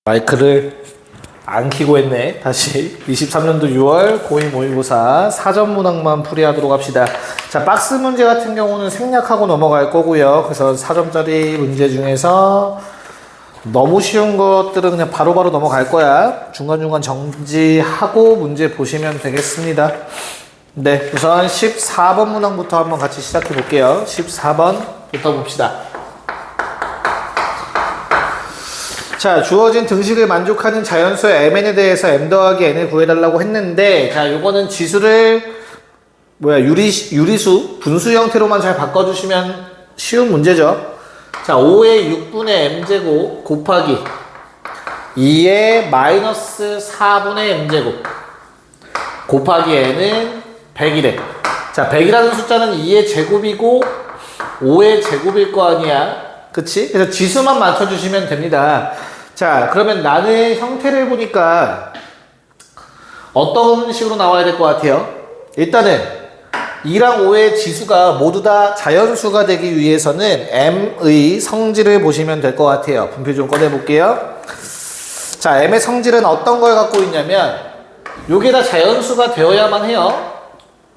마이크를 안 켜고 했네. 다시 23년도 6월 고2 모의고사 사전문항만 풀이하도록 합시다. 자, 박스 문제 같은 경우는 생략하고 넘어갈 거고요. 그래서 4점짜리 문제 중에서 너무 쉬운 것들은 그냥 바로바로 넘어갈 거야. 중간중간 정지하고 문제 보시면 되겠습니다. 네, 우선 14번 문항부터 한번 같이 시작해 볼게요. 14번부터 봅시다. 자, 주어진 등식을 만족하는 자연수의 mn에 대해서 m 더하기 n을 구해달라고 했는데, 자, 요거는 지수를 유리수 분수 형태로만 잘 바꿔주시면 쉬운 문제죠. 자, 5의 6분의 m제곱 곱하기 2의 마이너스 4분의 m제곱 곱하기 n은 100이래. 자, 100이라는 숫자는 2의 제곱이고 5의 제곱일 거 아니야. 그치? 그래서 지수만 맞춰주시면 됩니다. 자, 그러면 나는 형태를 보니까 어떤 식으로 나와야 될 것 같아요? 일단은 2랑 5의 지수가 모두 다 자연수가 되기 위해서는 m의 성질을 보시면 될 것 같아요. 분표 좀 꺼내볼게요. 자, m의 성질은 어떤 걸 갖고 있냐면 요게 다 자연수가 되어야만 해요.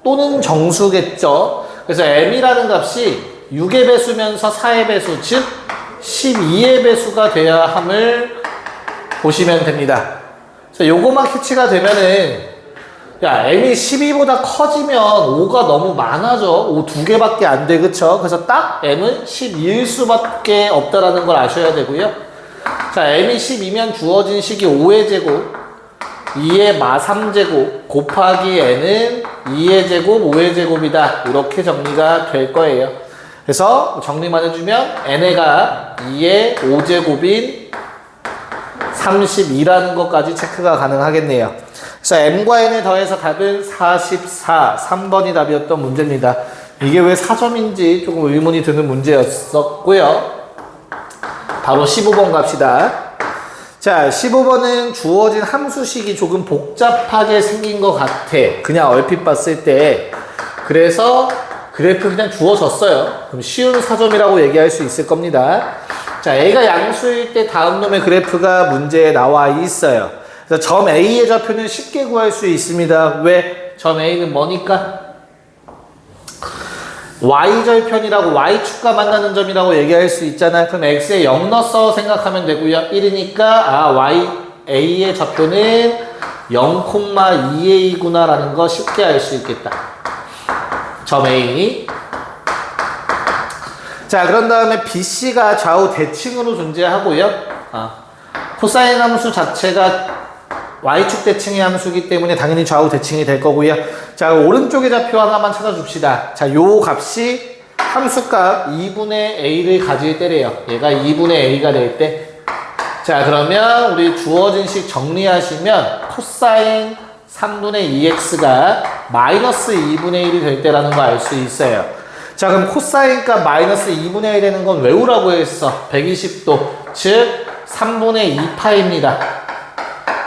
또는 정수겠죠. 그래서 m이라는 값이 6의 배수면서 4의 배수, 즉 12의 배수가 돼야 함을 보시면 됩니다. 그래서 요거만 캐치가 되면은, 야, m이 12보다 커지면 5가 너무 많아져. 5 2개밖에 안 돼, 그쵸? 그래서 딱 m은 12일 수밖에 없다라는 걸 아셔야 되고요. 자, m이 12면 주어진 식이 5의 제곱, 2의 마 3제곱 곱하기 n은 2의 제곱, 5의 제곱이다. 이렇게 정리가 될 거예요. 그래서 정리만 해주면 n가 2의 5제곱인 32라는 것까지 체크가 가능하겠네요. 그래서 m과 n을 더해서 답은 44, 3번이 답이었던 문제입니다. 이게 왜 4점인지 조금 의문이 드는 문제였었고요. 바로 15번 갑시다. 자, 15번은 주어진 함수식이 조금 복잡하게 생긴 것 같아. 그냥 얼핏 봤을 때. 그래서 그래프 그냥 주어졌어요. 그럼 쉬운 4점이라고 얘기할 수 있을 겁니다. 자, A가 양수일 때 다음 놈의 그래프가 문제에 나와 있어요. 그래서 점 A의 좌표는 쉽게 구할 수 있습니다. 왜? 점 A는 뭐니까? Y절편이라고 Y축과 만나는 점이라고 얘기할 수 있잖아요. 그럼 X에 0 넣어서 생각하면 되고요. 1이니까 A의 좌표는 0,2A구나 라는 거 쉽게 알 수 있겠다. 점 A. 자, 그런 다음에 BC가 좌우 대칭으로 존재하고요. 코사인 함수 자체가 Y축 대칭의 함수이기 때문에 당연히 좌우 대칭이 될 거고요. 자, 오른쪽의 좌표 하나만 찾아줍시다. 자, 요 값이 함수값 2분의 A를 가질 때래요. 얘가 2분의 A가 될 때. 자, 그러면 우리 주어진 식 정리하시면 코사인 3분의 2x가 마이너스 2분의 1이 될 때라는 거 알 수 있어요. 자, 그럼 코사인값 마이너스 2분의 1 되는 건 외우라고 했어. 120도. 즉 3분의 2파입니다.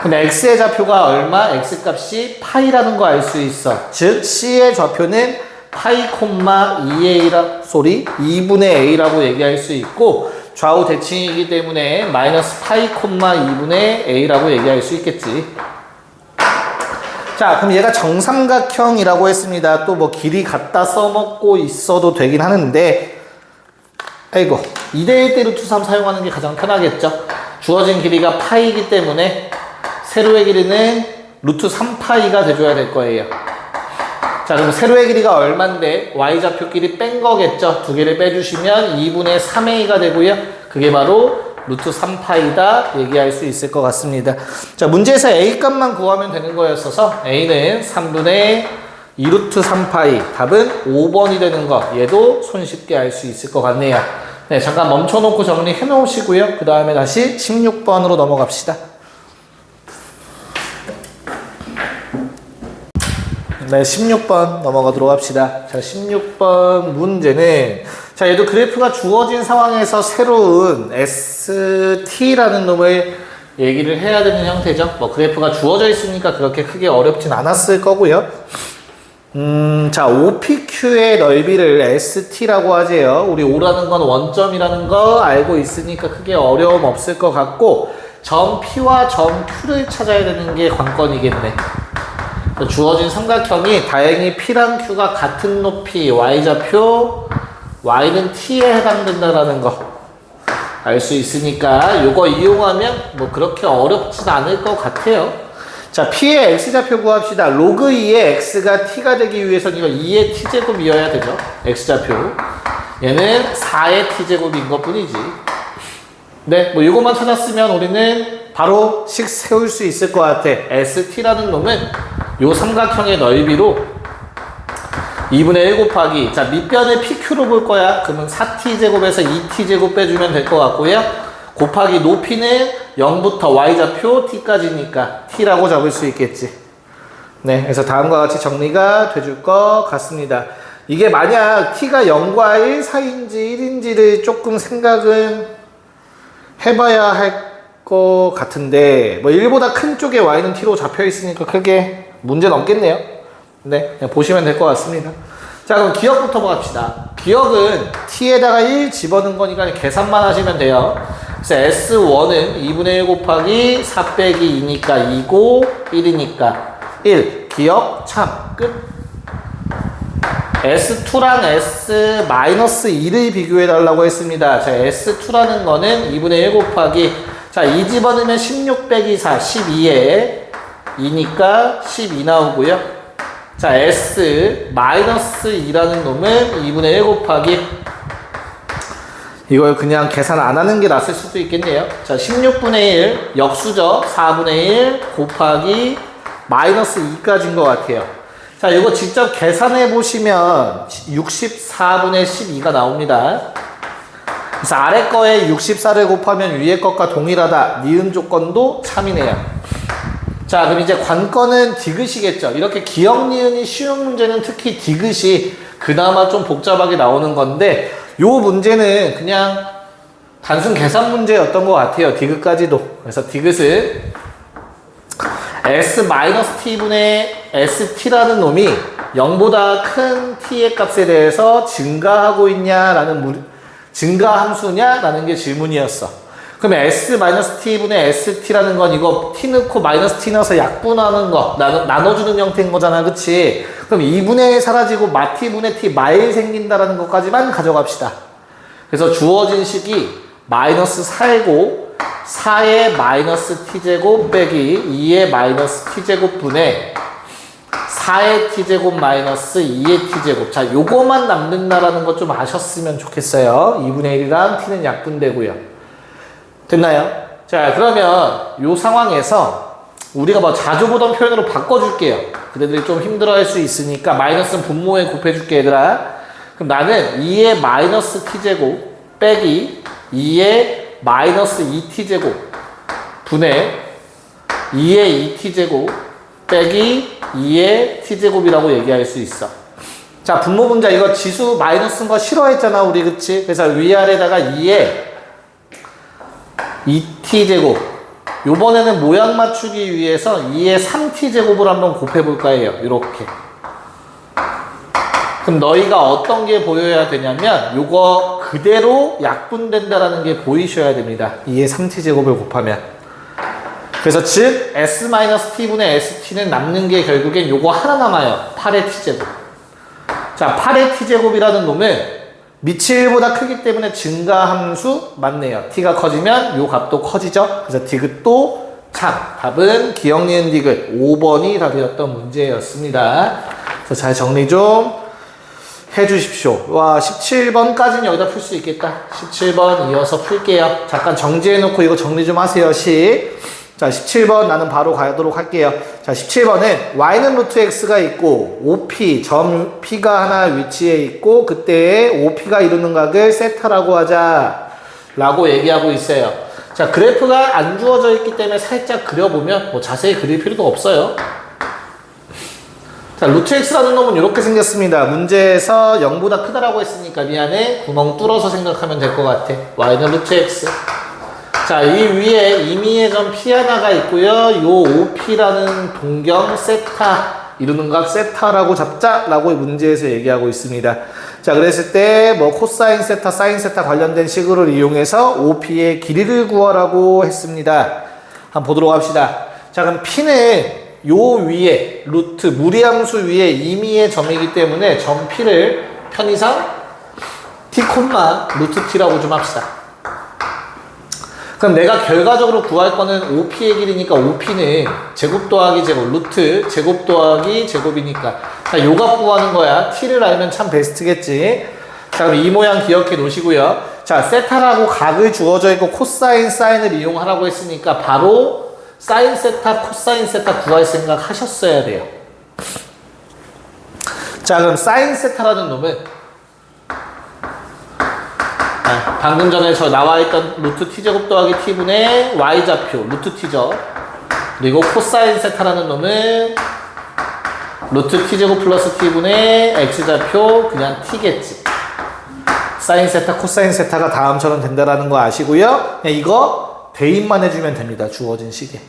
근데 x의 좌표가 얼마? x값이 파이라는 거 알 수 있어. 즉 c의 좌표는 파이, 2분의 a라고 얘기할 수 있고 좌우 대칭이기 때문에 마이너스 파이, 2분의 a라고 얘기할 수 있겠지. 자, 그럼 얘가 정삼각형이라고 했습니다. 또 뭐 길이 갖다 써먹고 있어도 되긴 하는데, 아이고, 2대1 대 루트 3 사용하는 게 가장 편하겠죠. 주어진 길이가 파이이기 때문에 세로의 길이는 루트 3파이가 돼줘야 될 거예요. 자, 그럼 세로의 길이가 얼만데 y좌표 길이 뺀 거겠죠. 두 개를 빼주시면 2분의 3a가 되고요. 그게 바로 루트 3파이다 얘기할 수 있을 것 같습니다. 자, 문제에서 a 값만 구하면 되는 거였어서 a는 3분의 2루트 3파이, 답은 5번이 되는 거, 얘도 손쉽게 알 수 있을 것 같네요. 네, 잠깐 멈춰놓고 정리해 놓으시고요. 그 다음에 다시 16번으로 넘어갑시다. 네, 16번 넘어가도록 합시다. 자, 16번 문제는, 자, 얘도 그래프가 주어진 상황에서 새로운 ST라는 놈을 얘기를 해야 되는 형태죠. 뭐 그래프가 주어져 있으니까 그렇게 크게 어렵진 않았을 거고요. 자, OPQ의 넓이를 ST라고 하재요. 우리 O라는 건 원점이라는 거 알고 있으니까 크게 어려움 없을 것 같고, 점 P와 점 Q를 찾아야 되는 게 관건이겠네. 주어진 삼각형이 다행히 P랑 Q가 같은 높이, y좌표, y는 T에 해당된다라는 거 알 수 있으니까 요거 이용하면 뭐 그렇게 어렵진 않을 것 같아요. 자, P의 X좌표 구합시다. 로그 2의 X가 T가 되기 위해서는 이거 2의 T제곱이어야 되죠. X좌표. 얘는 4의 T제곱인 것 뿐이지. 네, 뭐 이것만 찾았으면 우리는 바로 식 세울 수 있을 것 같아. ST라는 놈은 요 삼각형의 넓이로 2분의 1 곱하기, 자, 밑변을 PQ로 볼 거야. 그러면 4T제곱에서 2T제곱 빼주면 될 것 같고요. 곱하기 높이는 0부터 Y좌표 T까지니까 T라고 잡을 수 있겠지. 네, 그래서 다음과 같이 정리가 돼줄 것 같습니다. 이게 만약 T가 0과 1 사이인지 1인지를 조금 생각은 해봐야 할 것 같은데, 뭐 1보다 큰 쪽에 Y는 T로 잡혀 있으니까 크게 문제는 없겠네요. 네, 그냥 보시면 될 것 같습니다. 자, 그럼 기억부터 봅시다. 기억은 T에다가 1 집어넣은 거니까 계산만 하시면 돼요. 그래서 S1은 2분의 1 곱하기 4 빼기 2니까 2고 1이니까 1. 기억 참 끝. S2랑 S-2를 비교해 달라고 했습니다. 자, S2라는 거는 2분의 1 곱하기, 자, 2 집어넣으면 16 빼기 4, 12에 2니까 12 나오고요. 자, S-2라는 놈은 2분의 1 곱하기, 이걸 그냥 계산 안 하는 게 낫을 수도 있겠네요. 자, 16분의 1, 역수죠. 4분의 1 곱하기 마이너스 2까지인 것 같아요. 자, 이거 직접 계산해 보시면 64분의 12가 나옵니다. 그래서 아래 거에 64를 곱하면 위에 것과 동일하다. 니은 조건도 참이네요. 자, 그럼 이제 관건은 디귿이겠죠. 이렇게 기억 니은이 쉬운 문제는 특히 디귿이 그나마 좀 복잡하게 나오는 건데, 요 문제는 그냥 단순 계산 문제였던 것 같아요. 디귿까지도. 그래서 디귿은 S-T분의 ST라는 놈이 0보다 큰 T의 값에 대해서 증가하고 있냐라는 증가함수냐라는 게 질문이었어. 그러면 S-T분의 ST라는 건 이거 T 넣고 마이너스 T 넣어서 약분하는 거, 나눠주는 형태인 거잖아. 그치? 그럼 2분의 1 사라지고 마T분의 T 마일 생긴다라는 것까지만 가져갑시다. 그래서 주어진 식이 마이너스 4이고 4의 마이너스 T제곱 빼기 2의 마이너스 T제곱 분의 4의 T제곱 마이너스 2의 T제곱. 자, 요거만 남는다라는 거 좀 아셨으면 좋겠어요. 2분의 1이랑 T는 약분되고요. 됐나요? 자, 그러면 요 상황에서 우리가 뭐 자주 보던 표현으로 바꿔줄게요. 그대들이 좀 힘들어 할 수 있으니까 마이너스는 분모에 곱해줄게, 얘들아. 그럼 나는 2의 마이너스 T제곱 빼기 2의 마이너스 2T제곱 분의 2의 2T제곱 빼기 2의 T제곱이라고 얘기할 수 있어. 자, 분모 분자 이거 지수 마이너스인 거 싫어했잖아, 우리. 그치? 그래서 위아래다가 2의 2T제곱. 요번에는 모양 맞추기 위해서 2의 3T제곱을 한번 곱해볼까 해요. 요렇게. 그럼 너희가 어떤 게 보여야 되냐면 요거 그대로 약분된다라는 게 보이셔야 됩니다. 2의 3T제곱을 곱하면. 그래서 즉 S-T분의 ST는 남는 게 결국엔 요거 하나 남아요. 8의 T제곱. 자, 8의 T제곱이라는 놈은 밑이 1보다 크기 때문에 증가함수 맞네요. T가 커지면 요 값도 커지죠. 그래서 디귿도 참. 답은 기억 니은 디귿 5번이 답이었던 문제였습니다. 그래서 잘 정리 좀 해주십시오. 와, 17번까지는 여기다 풀 수 있겠다. 17번 이어서 풀게요. 잠깐 정지해놓고 이거 정리 좀 하세요. 자, 17번 나는 바로 가도록 할게요. 자, 17번은 y는 루트 x가 있고 OP, 점 P가 하나 위치해 있고 그때의 OP가 이루는 각을 세타라고 하자 라고 얘기하고 있어요. 자, 그래프가 안 주어져 있기 때문에 살짝 그려보면 뭐 자세히 그릴 필요도 없어요. 자, 루트 x라는 놈은 이렇게 생겼습니다. 문제에서 0보다 크다라고 했으니까 미안해. 구멍 뚫어서 생각하면 될 것 같아. y는 루트 x. 자, 이 위에 임의의 점 P 하나가 있고요. 요 OP라는 동경 세타, 이루는 각 세타라고 잡자라고 문제에서 얘기하고 있습니다. 자, 그랬을 때 뭐 코사인 세타, 사인 세타 관련된 식으로 이용해서 OP의 길이를 구하라고 했습니다. 한번 보도록 합시다. 자, 그럼 P는 요 위에, 루트, 무리함수 위에 임의의 점이기 때문에 점 P를 편의상 T, 루트 T라고 좀 합시다. 그럼 내가 결과적으로 구할 거는 OP의 길이니까 OP는 제곱 더하기 제곱, 루트 제곱 더하기 제곱이니까. 자, 요 값 구하는 거야. T를 알면 참 베스트겠지. 자, 그럼 이 모양 기억해 놓으시고요. 자, 세타라고 각을 주어져 있고 코사인, 사인을 이용하라고 했으니까 바로 사인 세타, 코사인 세타 구할 생각 하셨어야 돼요. 자, 그럼 사인 세타라는 놈은 방금 전에 저 나와있던 루트 t제곱 더하기 t분의 y좌표, 루트 t죠. 그리고 코사인 세타라는 놈은 루트 t제곱 플러스 t분의 x좌표, 그냥 t겠지. 사인 세타, 코사인 세타가 다음처럼 된다라는 거 아시고요. 그냥 이거 대입만 해주면 됩니다. 주어진 식에.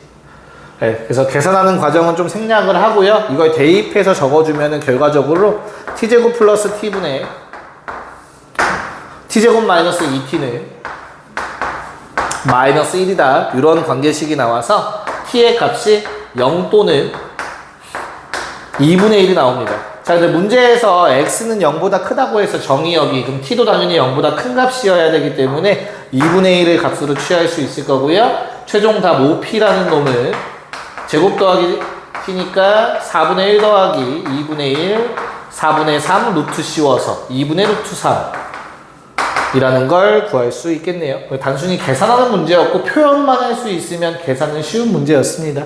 네, 그래서 계산하는 과정은 좀 생략을 하고요. 이걸 대입해서 적어주면은 결과적으로 t제곱 플러스 t분의 t제곱 마이너스 2t는 마이너스 1이다. 이런 관계식이 나와서 t의 값이 0 또는 2분의 1이 나옵니다. 자, 근데 문제에서 x는 0보다 크다고 해서 정의역이, 그럼 t도 당연히 0보다 큰 값이어야 되기 때문에 2분의 1을 값으로 취할 수 있을 거고요. 최종 답 5p라는 놈은 제곱 더하기 t니까 4분의 1 더하기 2분의 1, 4분의 3 루트 씌워서 2분의 루트 3 이라는 걸 구할 수 있겠네요. 단순히 계산하는 문제였고 표현만 할 수 있으면 계산은 쉬운 문제였습니다.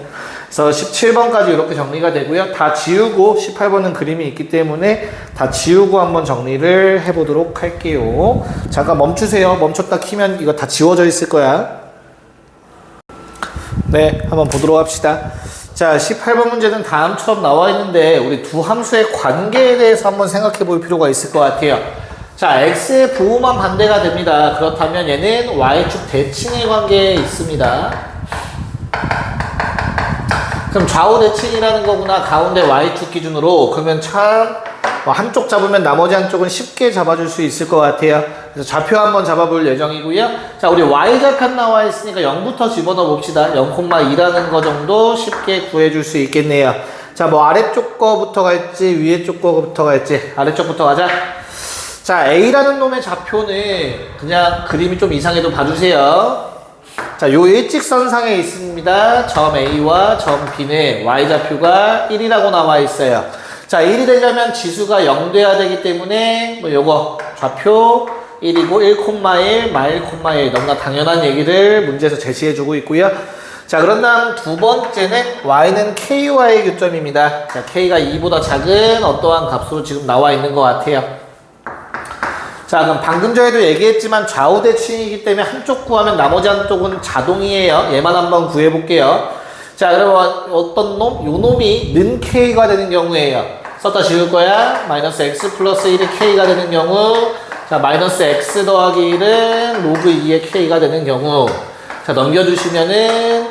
그래서 17번까지 이렇게 정리가 되고요. 다 지우고 18번은 그림이 있기 때문에 다 지우고 한번 정리를 해보도록 할게요. 잠깐 멈추세요. 멈췄다 키면 이거 다 지워져 있을 거야. 네, 한번 보도록 합시다. 자, 18번 문제는 다음처럼 나와 있는데 우리 두 함수의 관계에 대해서 한번 생각해 볼 필요가 있을 것 같아요. 자, x의 부호만 반대가 됩니다. 그렇다면 얘는 y축 대칭의 관계에 있습니다. 그럼 좌우 대칭이라는 거구나. 가운데 y축 기준으로. 그러면 참 한쪽 잡으면 나머지 한쪽은 쉽게 잡아줄 수 있을 것 같아요. 그래서 좌표 한번 잡아볼 예정이고요. 자, 우리 y좌편 나와 있으니까 0부터 집어넣어 봅시다. 0,2라는 거 정도 쉽게 구해줄 수 있겠네요. 자, 뭐 아래쪽 거부터 갈지 위에 쪽 거부터 갈지. 아래쪽부터 가자. 자, A라는 놈의 좌표는 그냥 그림이 좀 이상해도 봐주세요. 자, 요 일직선상에 있습니다. 점 A와 점 B는 Y좌표가 1이라고 나와 있어요. 자, 1이 되려면 지수가 0 돼야 되기 때문에 뭐 요거 좌표 1이고 1,1, 마 1,1 너무나 당연한 얘기를 문제에서 제시해주고 있고요. 자, 그런 다음 두 번째는 Y는 K와의 교점입니다. 자, K가 2보다 작은 어떠한 값으로 지금 나와 있는 것 같아요. 자, 그럼 방금 전에도 얘기했지만 좌우 대칭이기 때문에 한쪽 구하면 나머지 한쪽은 자동이에요. 얘만 한번 구해볼게요. 자, 그러면 어떤 놈? 요 놈이 는 K가 되는 경우에요. 썼다 지울 거야. 마이너스 X 플러스 1이 K가 되는 경우. 자, 마이너스 X 더하기 1은 로그 2의 K가 되는 경우. 자, 넘겨주시면은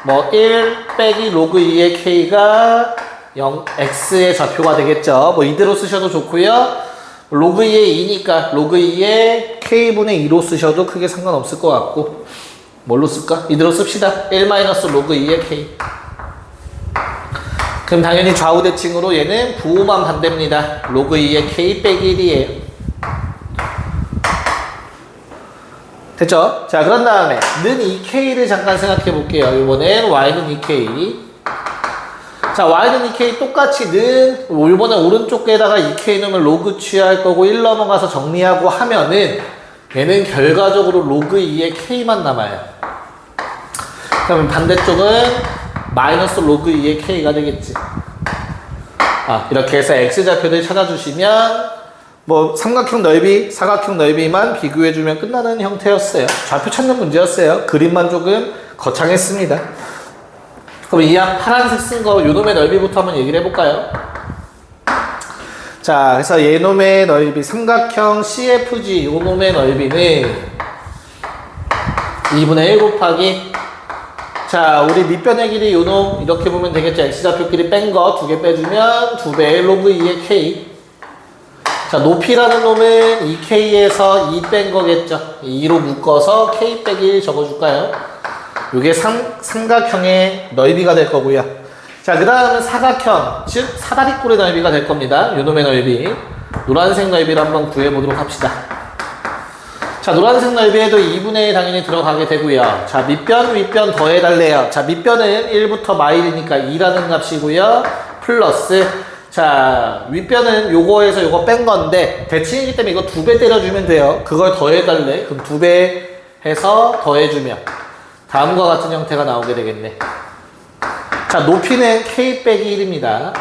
뭐 1 빼기 로그 2의 K가 0, X의 좌표가 되겠죠. 뭐 이대로 쓰셔도 좋고요. 로그 2의 2니까 로그 2의 K분의 2로 쓰셔도 크게 상관없을 것 같고 뭘로 쓸까? 이대로 씁시다. 1 마이너스 로그 2의 K. 그럼 당연히 좌우 대칭으로 얘는 부호만 반대입니다. 로그 2의 K 빼기 1이에요. 됐죠? 자, 그런 다음에 는 2K를 잠깐 생각해 볼게요. 이번엔 Y는 2K. 자, Y는 2K 똑같이 는 이번에 오른쪽에다가 2K 넣으면 로그 취할 거고 1 넘어가서 정리하고 하면은 얘는 결과적으로 로그 2의 K만 남아요. 그러면 반대쪽은 마이너스 로그 2의 K가 되겠지. 이렇게 해서 X좌표를 찾아주시면 뭐 삼각형 넓이, 사각형 넓이만 비교해주면 끝나는 형태였어요. 좌표 찾는 문제였어요. 그림만 조금 거창했습니다. 그럼 이 파란색 쓴 거 요놈의 넓이부터 한번 얘기를 해볼까요? 자, 그래서 얘놈의 넓이 삼각형 CFG 요놈의 넓이는 2분의 1 곱하기 자, 우리 밑변의 길이 요놈 이렇게 보면 되겠죠. X좌표끼리 뺀 거 2개 빼주면 2배의 로그 2의 K. 자, 높이라는 놈은 2K에서 2 뺀 거겠죠. 2로 묶어서 K 빼기 1 적어줄까요? 요게 삼각형의 넓이가 될 거고요. 자, 그 다음은 사각형, 즉 사다리꼴의 넓이가 될 겁니다. 요놈의 넓이. 노란색 넓이를 한번 구해보도록 합시다. 자, 노란색 넓이에도 2분의 1 당연히 들어가게 되고요. 자, 밑변, 윗변 더해달래요. 자, 밑변은 1부터 마일이니까 2라는 값이고요. 플러스, 자, 윗변은 요거에서 요거 뺀 건데, 대칭이기 때문에 이거 2배 때려주면 돼요. 그걸 더해달래. 그럼 2배 해서 더해주면 다음과 같은 형태가 나오게 되겠네. 자, 높이는 k 빼기 1입니다.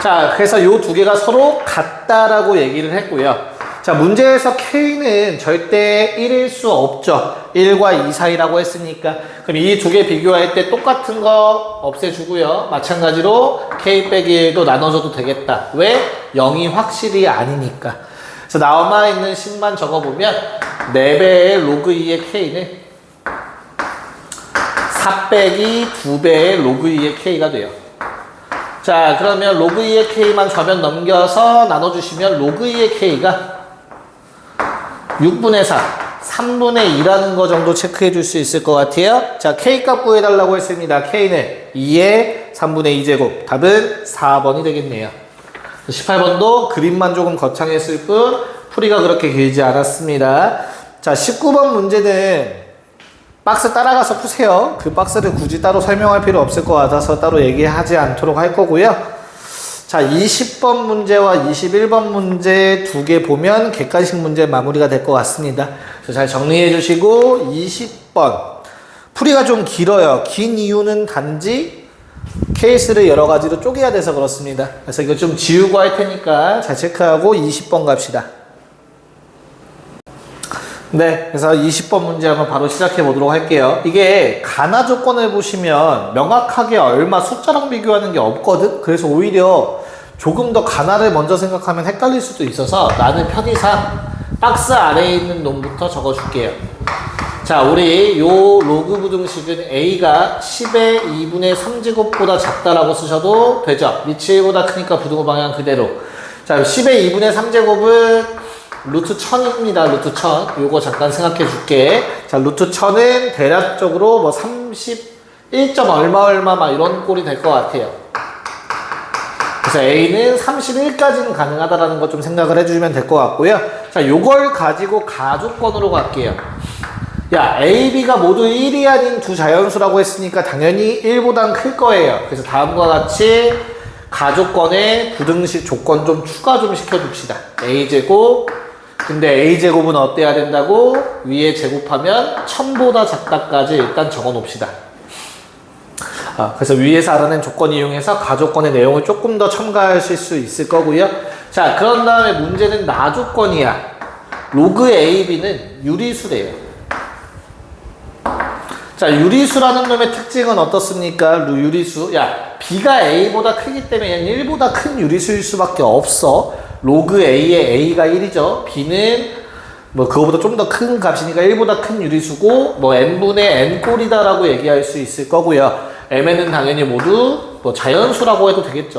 자, 그래서 요 두 개가 서로 같다라고 얘기를 했고요. 자, 문제에서 k는 절대 1일 수 없죠. 1과 2 사이라고 했으니까. 그럼 이 두 개 비교할 때 똑같은 거 없애주고요. 마찬가지로 k 빼기 1도 나눠줘도 되겠다. 왜? 0이 확실히 아니니까. 그래서 나와 있는 식만 적어보면 4배의 로그 2의 k는 4 빼기 2배의 로그 2의 k가 돼요. 자, 그러면 로그 2의 k만 좌변 넘겨서 나눠주시면 로그 2의 k가 6분의 4, 3분의 2라는 거 정도 체크해 줄 수 있을 것 같아요. 자, k 값 구해달라고 했습니다. k는 2의 3분의 2제곱. 답은 4번이 되겠네요. 18번도 그림만 조금 거창했을 뿐 풀이가 그렇게 길지 않았습니다. 자, 19번 문제는 박스 따라가서 푸세요. 그 박스를 굳이 따로 설명할 필요 없을 것 같아서 따로 얘기하지 않도록 할 거고요. 자, 20번 문제와 21번 문제 두 개 보면 객관식 문제 마무리가 될 것 같습니다. 그래서 잘 정리해 주시고 20번 풀이가 좀 길어요. 긴 이유는 단지 케이스를 여러 가지로 쪼개야 돼서 그렇습니다. 그래서 이거 좀 지우고 할 테니까 잘 체크하고 20번 갑시다. 네, 그래서 20번 문제 한번 바로 시작해 보도록 할게요. 이게 가나 조건을 보시면 명확하게 얼마 숫자랑 비교하는 게 없거든? 그래서 오히려 조금 더 가나를 먼저 생각하면 헷갈릴 수도 있어서 나는 편의상 박스 아래에 있는 놈부터 적어줄게요. 자, 우리 요 로그 부등식은 a가 10의 2분의 3제곱보다 작다라고 쓰셔도 되죠. 밑이 1보다 크니까 부등호 방향 그대로. 자, 10의 2분의 3제곱은 루트 1000입니다. 루트 1000. 요거 잠깐 생각해 줄게. 자, 루트 1000은 대략적으로 뭐 31. 얼마 막 이런 꼴이 될 것 같아요. 그래서 A는 31까지는 가능하다라는 거 좀 생각을 해주시면 될 것 같고요. 자, 요걸 가지고 가조건으로 갈게요. 야, A, B가 모두 1이 아닌 두 자연수라고 했으니까 당연히 1보단 클 거예요. 그래서 다음과 같이 가조건에 부등식 조건 좀 추가 좀 시켜줍시다. A제곱. 근데 A제곱은 어때야 된다고? 위에 제곱하면 1000보다 작다까지 일단 적어 놓읍시다. 그래서 위에서 알아낸 조건 이용해서 가조건의 내용을 조금 더 첨가하실 수 있을 거고요. 자, 그런 다음에 문제는 나조건이야. 로그 AB는 유리수래요. 자, 유리수라는 놈의 특징은 어떻습니까? 유리수. 야, B가 A보다 크기 때문에 얘는 1보다 큰 유리수일 수밖에 없어. 로그 A의 A가 1이죠. B는 뭐 그거보다 좀 더 큰 값이니까 1보다 큰 유리수고 뭐 n분의 n꼴이다라고 얘기할 수 있을 거고요. mn은 당연히 모두 뭐 자연수라고 해도 되겠죠.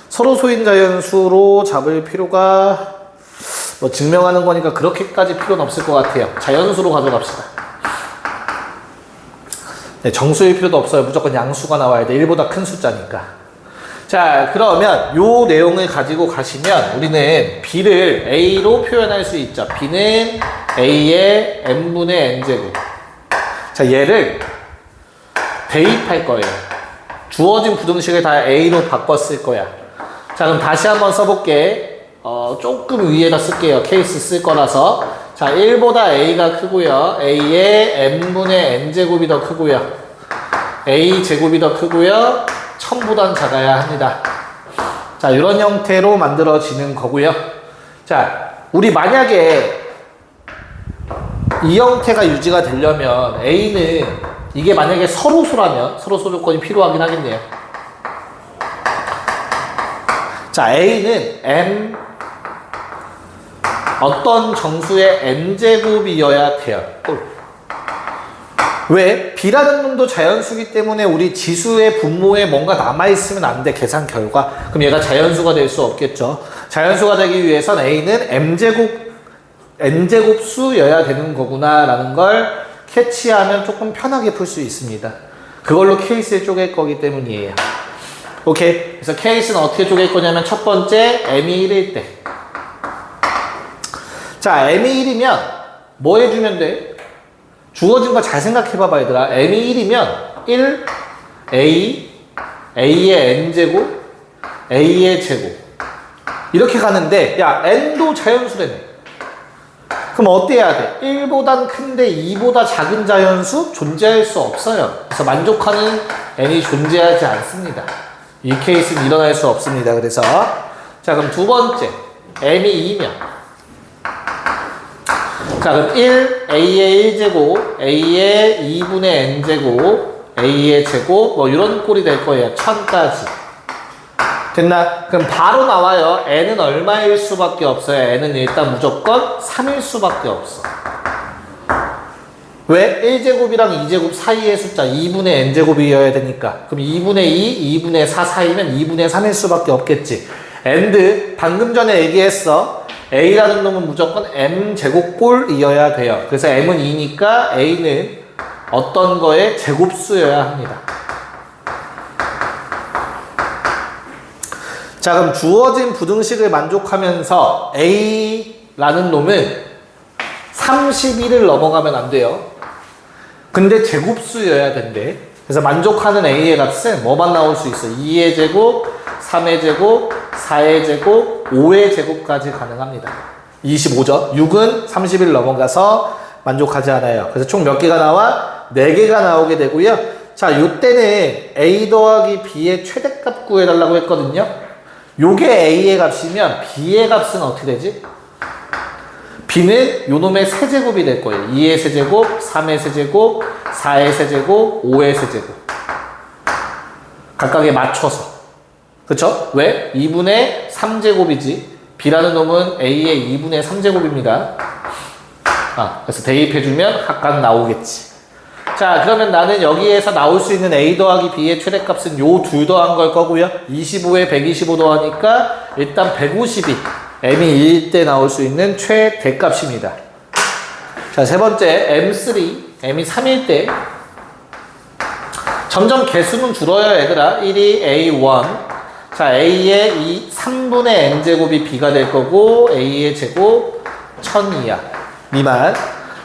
서로 소인 자연수로 잡을 필요가 뭐 증명하는 거니까 그렇게까지 필요는 없을 것 같아요. 자연수로 가져갑시다. 네, 정수일 필요도 없어요. 무조건 양수가 나와야 돼. 1보다 큰 숫자니까. 자, 그러면 요 내용을 가지고 가시면 우리는 B를 A로 표현할 수 있죠. B는 A의 n분의 n제곱. 자, 얘를 대입할 거예요. 주어진 부등식을 다 A로 바꿨을 거야. 자, 그럼 다시 한번 써볼게. 조금 위에다 쓸게요. 케이스 쓸 거라서. 자, 1보다 A가 크고요. A의 n분의 n제곱이 더 크고요. A제곱이 더 크고요. 1000보단 작아야 합니다. 자, 이런 형태로 만들어지는 거고요. 자, 우리 만약에 이 형태가 유지가 되려면 A는 이게 만약에 서로소라면 서로소 조건이 필요하긴 하겠네요. 자, A는 M 어떤 정수의 n제곱이어야 돼요. 왜? B라는 놈도 자연수기 때문에 우리 지수의 분모에 뭔가 남아있으면 안 돼. 계산 결과. 그럼 얘가 자연수가 될 수 없겠죠. 자연수가 되기 위해선 A는 n제곱수여야 되는 거구나 라는 걸 캐치하면 조금 편하게 풀 수 있습니다. 그걸로 케이스를 쪼갤 거기 때문이에요. 오케이. 그래서 케이스는 어떻게 쪼갤 거냐면 첫 번째 m이 1일 때. 자, m이 1이면 뭐 해주면 돼? 주어진 거 잘 생각해봐봐 얘들아. m이 1이면 1, a의 n제곱, a의 제곱 이렇게 가는데 야 n도 자연수라네. 그럼 어떻게 해야 돼? 1보단 큰데 2보다 작은 자연수 존재할 수 없어요. 그래서 만족하는 n이 존재하지 않습니다. 이 케이스는 일어날 수 없습니다. 그래서 자 그럼 두 번째 m이 2면 자 그럼 1, a의 1제곱, a의 2분의 n제곱, a의 제곱 뭐 이런 꼴이 될 거예요. 1000까지. 됐나? 그럼 바로 나와요. n은 얼마일 수밖에 없어요? n은 일단 무조건 3일 수밖에 없어. 왜? 1제곱이랑 2제곱 사이의 숫자 2분의 n제곱이어야 되니까. 그럼 2분의 2, 2분의 4 사이면 2분의 3일 수밖에 없겠지. and 방금 전에 얘기했어. a라는 놈은 무조건 m제곱꼴이어야 돼요. 그래서 m은 2니까 a는 어떤 거의 제곱수여야 합니다. 자 그럼 주어진 부등식을 만족하면서 a라는 놈은 31을 넘어가면 안 돼요. 근데 제곱수여야 된대. 그래서 만족하는 a의 값은 뭐만 나올 수 있어? 2의 제곱, 3의 제곱, 4의 제곱, 5의 제곱까지 가능합니다. 25죠. 6은 30을 넘어가서 만족하지 않아요. 그래서 총 몇 개가 나와? 4개가 나오게 되고요. 자, 요때는 a 더하기 b의 최대값 구해달라고 했거든요. 요게 a의 값이면 b의 값은 어떻게 되지? b는 요놈의 세제곱이 될 거예요. 2의 세제곱, 3의 세제곱, 4의 세제곱, 5의 세제곱. 각각에 맞춰서. 그쵸? 왜? 2분의 3제곱이지. b라는 놈은 a의 2분의 3제곱입니다. 그래서 대입해주면 각각 나오겠지. 자, 그러면 나는 여기에서 나올 수 있는 a 더하기 b의 최대값은 요 둘 더한 걸 거고요. 25에 125 더하니까 일단 152. m이 1일 때 나올 수 있는 최대값입니다. 자, 세 번째 m3. m이 3일 때 점점 개수는 줄어요, 얘들아. 1이 a1. 자, a의 3분의 n제곱이 b가 될 거고 a의 제곱 1002야. 미만.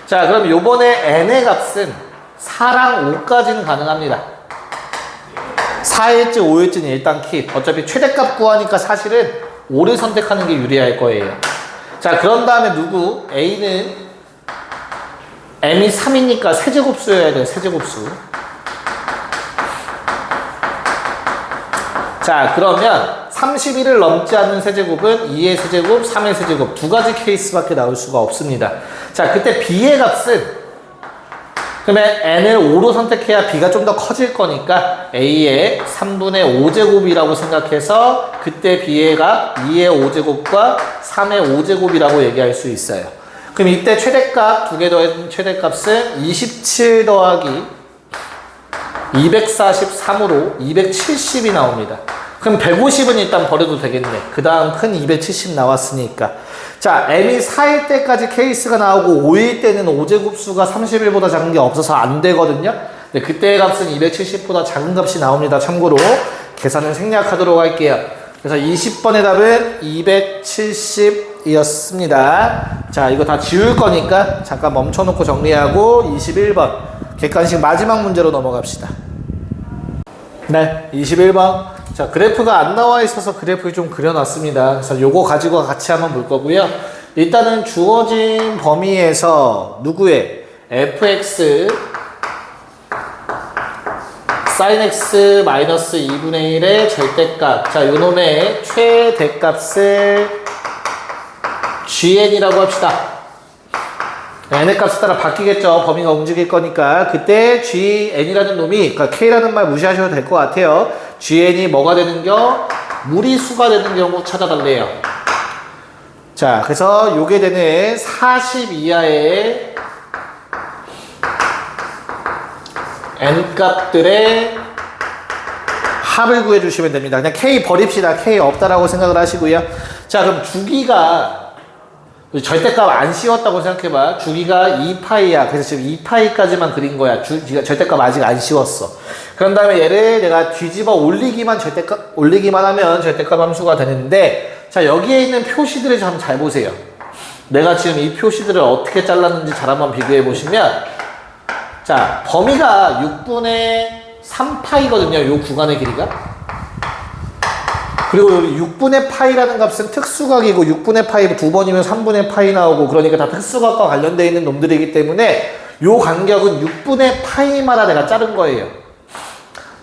자, 그럼 요번에 n의 값은 4랑 5까지는 가능합니다. 4일지 5일지는 일단 킵. 어차피 최대값 구하니까 사실은 5를 선택하는 게 유리할 거예요. 자, 그런 다음에 누구? a는 m이 3이니까 세제곱수여야 돼요. 세제곱수. 자, 그러면 31을 넘지 않는 세제곱은 2의 세제곱, 3의 세제곱 두 가지 케이스밖에 나올 수가 없습니다. 자, 그때 b의 값은 그러면 n을 5로 선택해야 b가 좀 더 커질 거니까 a의 3분의 5제곱이라고 생각해서 그때 b의 값 2의 5제곱과 3의 5제곱이라고 얘기할 수 있어요. 그럼 이때 최대값 두 개 더해준 최대값은 27 더하기 243으로 270이 나옵니다. 그럼 150은 일단 버려도 되겠네. 그 다음 큰 270 나왔으니까. 자, m이 4일 때까지 케이스가 나오고 5일 때는 5제곱수가 31보다 작은 게 없어서 안 되거든요. 근데 그때의 값은 270보다 작은 값이 나옵니다. 참고로 계산을 생략하도록 할게요. 그래서 20번의 답은 270이었습니다. 자, 이거 다 지울 거니까 잠깐 멈춰놓고 정리하고 21번 객관식 마지막 문제로 넘어갑시다. 네, 21번. 자, 그래프가 안 나와 있어서 그래프를 좀 그려놨습니다. 그래서 요거 가지고 같이 한번 볼 거고요. 일단은 주어진 범위에서 누구의 fx sin x 마이너스 2분의 1의 절대값. 자, 요놈의 최대값을 gn이라고 합시다. n의 값에 따라 바뀌겠죠. 범위가 움직일 거니까. 그때 gn이라는 놈이, 그러니까 k라는 말 무시하셔도 될 것 같아요. gn이 뭐가 되는겨? 무리수가 되는 경우 찾아달래요. 자, 그래서 요게 되는 40 이하의 n값들의 합을 구해주시면 됩니다. 그냥 k 버립시다. k 없다라고 생각을 하시고요. 자, 그럼 주기가 절대값 안 씌웠다고 생각해봐. 주기가 2파이야. 그래서 지금 2파이까지만 그린 거야. 절대값 아직 안 씌웠어. 그런 다음에 얘를 내가 뒤집어 올리기만 하면 절대값 함수가 되는데, 자, 여기에 있는 표시들을 좀 잘 보세요. 내가 지금 이 표시들을 어떻게 잘랐는지 잘 한번 비교해 보시면, 자, 범위가 6분의 3파이거든요. 요 구간의 길이가. 그리고 여기 6분의 파이라는 값은 특수각이고 6분의 파이 2번이면 3분의 파이 나오고, 그러니까 다 특수각과 관련되어 있는 놈들이기 때문에 요 간격은 6분의 파이마다 내가 자른 거예요.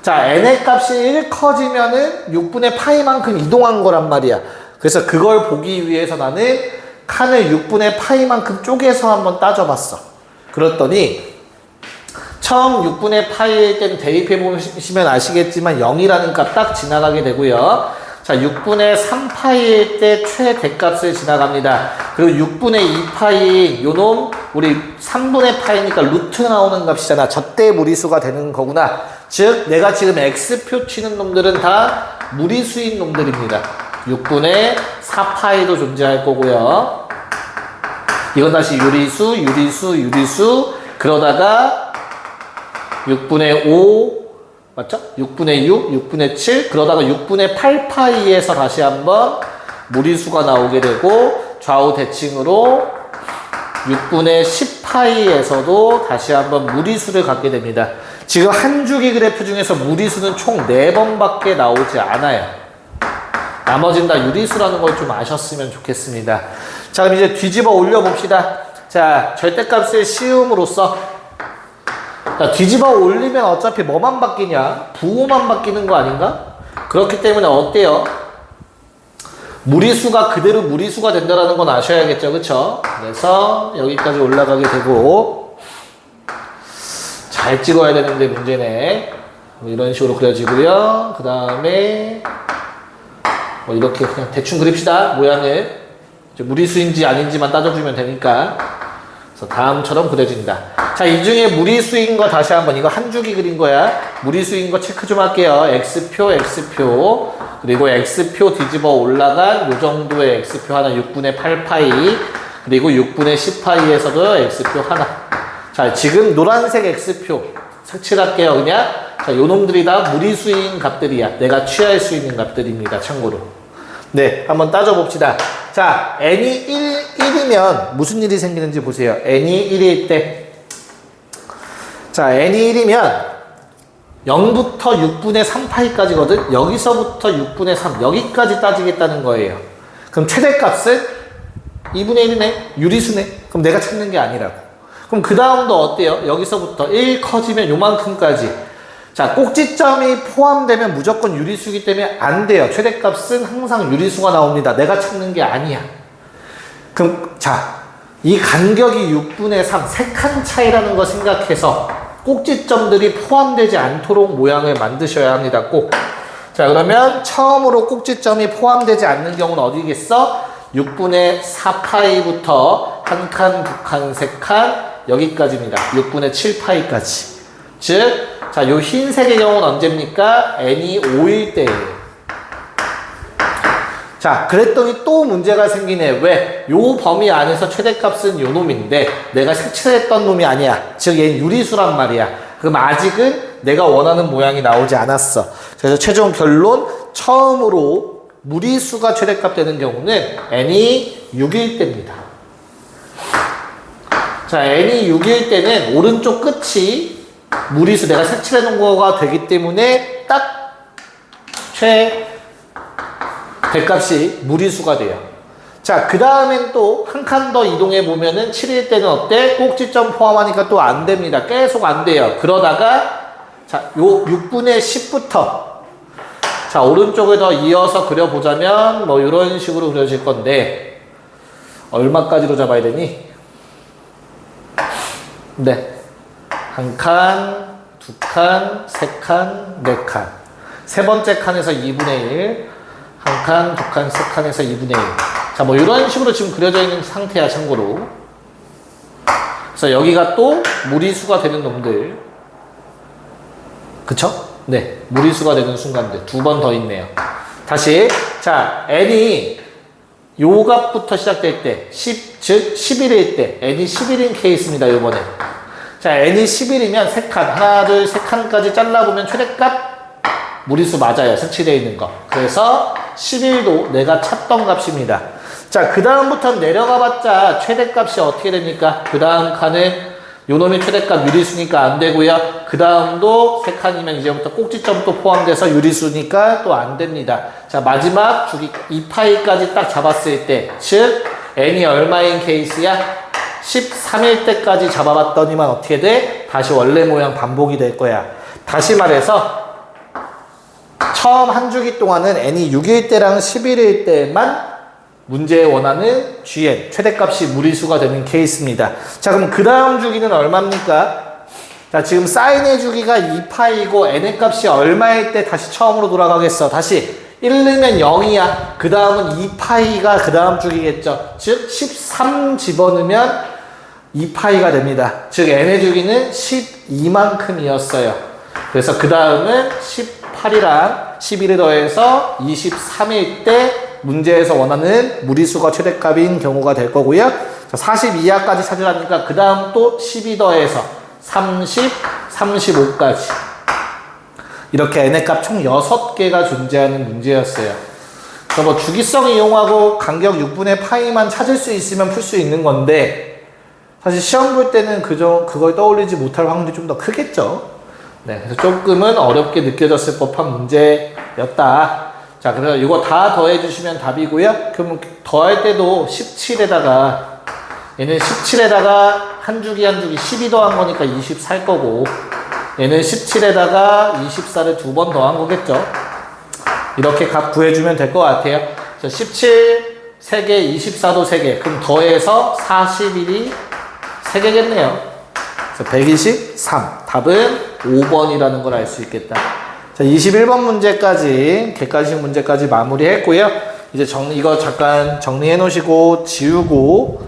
자, n의 값이 1 커지면은 6분의 파이만큼 이동한 거란 말이야. 그래서 그걸 보기 위해서 나는 칸을 6분의 파이만큼 쪼개서 한번 따져봤어. 그랬더니 처음 6분의 파이일 때는 대입해 보시면 아시겠지만 0이라는 값 딱 지나가게 되고요. 자, 6분의 3파이일 때 최대값을 지나갑니다. 그리고 6분의 2파이 요놈 우리 3분의 파이니까 루트 나오는 값이잖아. 저때 무리수가 되는 거구나. 즉 내가 지금 x표 치는 놈들은 다 무리수인 놈들입니다. 6분의 4파이도 존재할 거고요. 이건 다시 유리수 그러다가 6분의 5 맞죠? 6분의 6, 6분의 7 그러다가 6분의 8파이에서 다시 한번 무리수가 나오게 되고, 좌우 대칭으로 6분의 10파이에서도 다시 한번 무리수를 갖게 됩니다. 지금 한 주기 그래프 중에서 무리수는 총 4번밖에 나오지 않아요. 나머지는 다 유리수라는 걸 좀 아셨으면 좋겠습니다. 자, 그럼 이제 뒤집어 올려 봅시다. 자, 절대값의 시음으로써, 자, 뒤집어 올리면 어차피 뭐만 바뀌냐? 부호만 바뀌는 거 아닌가? 그렇기 때문에 어때요? 무리수가 그대로 무리수가 된다는 건 아셔야겠죠, 그쵸? 그래서 여기까지 올라가게 되고, 잘 찍어야 되는데 문제네. 뭐 이런 식으로 그려지고요. 그 다음에 뭐 이렇게 그냥 대충 그립시다. 모양을 무리수인지 아닌지만 따져주면 되니까. 그래서 다음처럼 그려진다. 자, 이 중에 무리수인 거 다시 한번, 이거 한 주기 그린 거야. 무리수인 거 체크 좀 할게요. x표 그리고 x표 뒤집어 올라간 요 정도의 x표 하나 6분의 8파이, 그리고 6분의 10파이에서도 x표 하나. 자, 지금 노란색 x표 색칠할게요. 그냥. 자, 요 놈들이 다 무리수인 값들이야. 내가 취할 수 있는 값들입니다. 참고로. 네, 한번 따져봅시다. 자, n이 1이면 무슨 일이 생기는지 보세요. n이 1일 때. 자, n이 1이면 0부터 6분의 3파이까지거든. 여기서부터 6분의 3, 여기까지 따지겠다는 거예요. 그럼 최대값은 2분의 1이네? 유리수네? 그럼 내가 찾는 게 아니라고. 그럼 그 다음도 어때요? 여기서부터 1 커지면 요만큼까지. 자, 꼭지점이 포함되면 무조건 유리수이기 때문에 안 돼요. 최대값은 항상 유리수가 나옵니다. 내가 찾는 게 아니야. 그럼 자, 이 간격이 6분의 3, 3칸 차이라는 거 생각해서 꼭지점들이 포함되지 않도록 모양을 만드셔야 합니다. 꼭. 자, 그러면 처음으로 꼭지점이 포함되지 않는 경우는 어디겠어? 6분의 4파이부터 1칸, 2칸, 3칸 여기까지입니다. 6분의 7파이까지. 즉, 자, 요 흰색의 경우는 언제입니까? n이 5일 때예요. 자, 그랬더니 또 문제가 생기네. 왜? 요 범위 안에서 최대값은 요 놈인데 내가 색칠했던 놈이 아니야. 즉, 얘는 유리수란 말이야. 그럼 아직은 내가 원하는 모양이 나오지 않았어. 그래서 최종 결론, 처음으로 무리수가 최대값 되는 경우는 n이 6일 때입니다. 자, n이 6일 때는 오른쪽 끝이 무리수, 내가 색칠해 놓은 거가 되기 때문에 딱 대값이 무리수가 돼요. 자, 그 다음엔 또 한 칸 더 이동해 보면은 7일 때는 어때? 꼭지점 포함하니까 또 안 됩니다. 계속 안 돼요. 그러다가 자, 요 6분의 10부터 자, 오른쪽을 더 이어서 그려보자면 뭐 이런 식으로 그려질 건데, 얼마까지로 잡아야 되니? 네. 한 칸, 두 칸, 세 칸, 네 칸. 세 번째 칸에서 2분의 1. 한 칸, 두 칸, 세 칸에서 2분의 1. 자, 뭐 이런 식으로 지금 그려져 있는 상태야, 참고로. 그래서 여기가 또 무리수가 되는 놈들. 그쵸? 네. 무리수가 되는 순간들. 두 번 더 있네요. 다시. 자, n이 요 값부터 시작될 때, 즉 11일 때, n이 11인 케이스입니다, 요번에. 자, n이 11이면 3칸, 하나, 둘, 3칸까지 잘라보면 최대값 무리수 맞아요, 색칠되어 있는 거. 그래서 11도 내가 찾던 값입니다. 자, 그 다음부터 내려가 봤자 최대값이 어떻게 됩니까? 그 다음 칸은 요놈이 최대값 유리수니까 안 되고요. 그 다음도 3칸이면 이제부터 꼭지점도 포함돼서 유리수니까 또 안 됩니다. 자, 마지막 주기 2파이까지 딱 잡았을 때, 즉 n이 얼마인 케이스야? 13일 때까지 잡아봤더니만 어떻게 돼? 다시 원래 모양 반복이 될 거야. 다시 말해서 처음 한 주기 동안은 n이 6일 때랑 11일 때만 문제에 원하는 gn, 최대값이 무리수가 되는 케이스입니다. 자, 그럼 그 다음 주기는 얼마입니까? 자, 지금 사인의 주기가 2파이고 n의 값이 얼마일 때 다시 처음으로 돌아가겠어? 다시 1 넣으면 0이야. 그 다음은 2파이가 그 다음 주기겠죠. 즉 13 집어넣으면 2파이가 됩니다. 즉 n의 주기는 12만큼이었어요. 그래서 그 다음은 18이랑 11을 더해서 23일 때 문제에서 원하는 무리수가 최대값인 경우가 될 거고요. 42하까지 찾으라니까 그 다음 또 12 더해서 30, 35까지 이렇게 n의 값 총 6개가 존재하는 문제였어요. 그래서 뭐 주기성 이용하고 간격 6분의 파이만 찾을 수 있으면 풀 수 있는 건데 사실 시험 볼 때는 그걸 떠올리지 못할 확률이 좀 더 크겠죠. 네, 그래서 조금은 어렵게 느껴졌을 법한 문제였다. 자, 그래서 이거 다 더해주시면 답이고요. 그럼 더할 때도 17에다가 얘는 17에다가 한 주기 한 주기 12 더한 거니까 24일 거고 얘는 17에다가 24를 2번 더한 거겠죠. 이렇게 값 구해주면 될 것 같아요. 자, 17 3개, 24도 3개. 그럼 더해서 41이 3개겠네요. 그래서 123. 답은 5번이라는 걸 알 수 있겠다. 자, 21번 문제까지, 객관식 문제까지 마무리했고요. 이제 이거 잠깐 정리해 놓으시고, 지우고,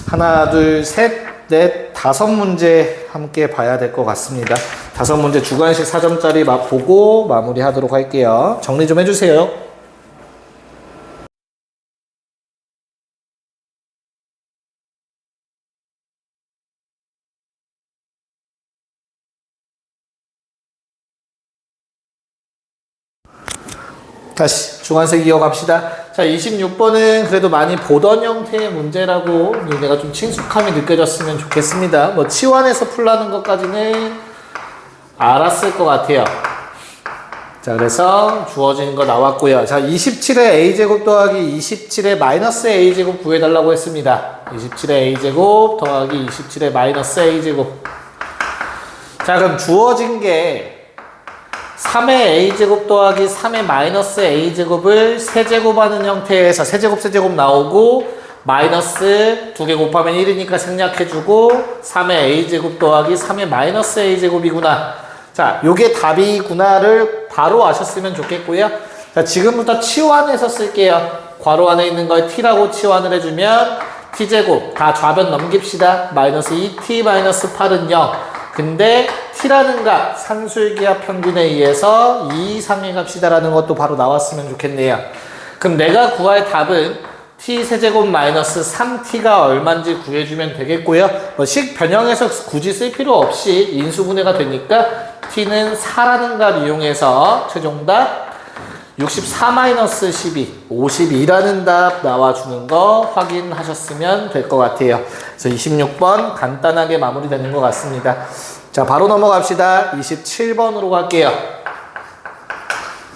하나, 둘, 셋, 넷, 5문제 함께 봐야 될 것 같습니다. 5문제 주관식 4점짜리 보고 마무리 하도록 할게요. 정리 좀 해주세요. 다시 주관식 이어갑시다. 자, 26번은 그래도 많이 보던 형태의 문제라고 내가 좀 친숙함이 느껴졌으면 좋겠습니다. 뭐 치환해서 풀라는 것까지는 알았을 것 같아요. 자, 그래서 주어진 거 나왔고요. 자, 27의 a제곱 더하기 27의 마이너스 a제곱 구해달라고 했습니다. 27의 a제곱 더하기 27의 마이너스 a제곱. 자, 그럼 주어진 게 3의 a제곱 더하기 3의 마이너스 a제곱을 세제곱하는 형태에서 세제곱 나오고 마이너스 2개 곱하면 1이니까 생략해주고 3의 a제곱 더하기 3의 마이너스 a제곱이구나. 자, 요게 답이구나를 바로 아셨으면 좋겠고요. 자, 지금부터 치환해서 쓸게요. 괄호 안에 있는 걸 t라고 치환을 해주면 t제곱 다 좌변 넘깁시다. 마이너스 2t 마이너스 8은 0. 근데 t라는 값 산술기하 평균에 의해서 2 이상의 값이다라는 것도 바로 나왔으면 좋겠네요. 그럼 내가 구할 답은 t 세제곱 마이너스 3t가 얼마인지 구해주면 되겠고요. 뭐 식 변형해서 굳이 쓸 필요 없이 인수분해가 되니까 t는 4라는 값 이용해서 최종답 64-12, 52라는 답 나와주는 거 확인하셨으면 될 것 같아요. 그래서 26번 간단하게 마무리되는 것 같습니다. 자, 바로 넘어갑시다. 27번으로 갈게요.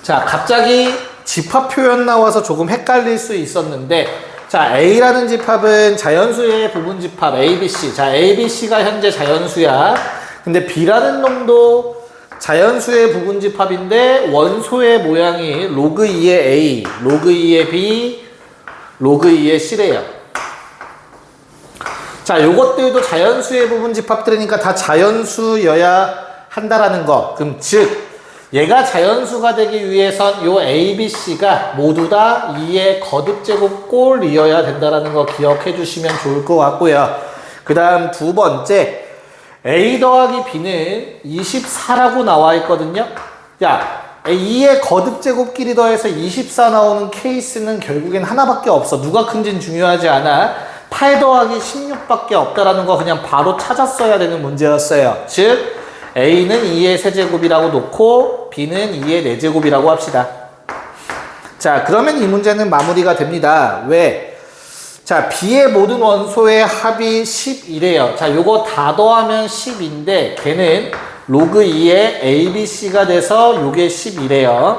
자, 갑자기 집합 표현 나와서 조금 헷갈릴 수 있었는데, 자, A라는 집합은 자연수의 부분 집합 ABC. 자, ABC가 현재 자연수야. 근데 B라는 놈도 자연수의 부분 집합인데 원소의 모양이 로그 2의 A, 로그 2의 B, 로그 2의 C래요. 자, 요것들도 자연수의 부분 집합들이니까 다 자연수여야 한다라는 거. 그럼 즉 얘가 자연수가 되기 위해선 요 A, B, C가 모두 다 2의 거듭제곱 꼴이어야 된다라는 거 기억해 주시면 좋을 것 같고요. 그 다음 두 번째 A 더하기 B는 24라고 나와 있거든요. 야, 2의 거듭제곱끼리 더해서 24 나오는 케이스는 결국엔 하나밖에 없어. 누가 큰지는 중요하지 않아. 8 더하기 16밖에 없다라는 거 그냥 바로 찾았어야 되는 문제였어요. 즉 A는 2의 세제곱이라고 놓고 B는 2의 4제곱이라고 합시다. 자, 그러면 이 문제는 마무리가 됩니다. 왜? 자, B의 모든 원소의 합이 11이에요. 자, 요거 다 더하면 10인데 걔는 로그 2의 ABC가 돼서 요게 11이에요.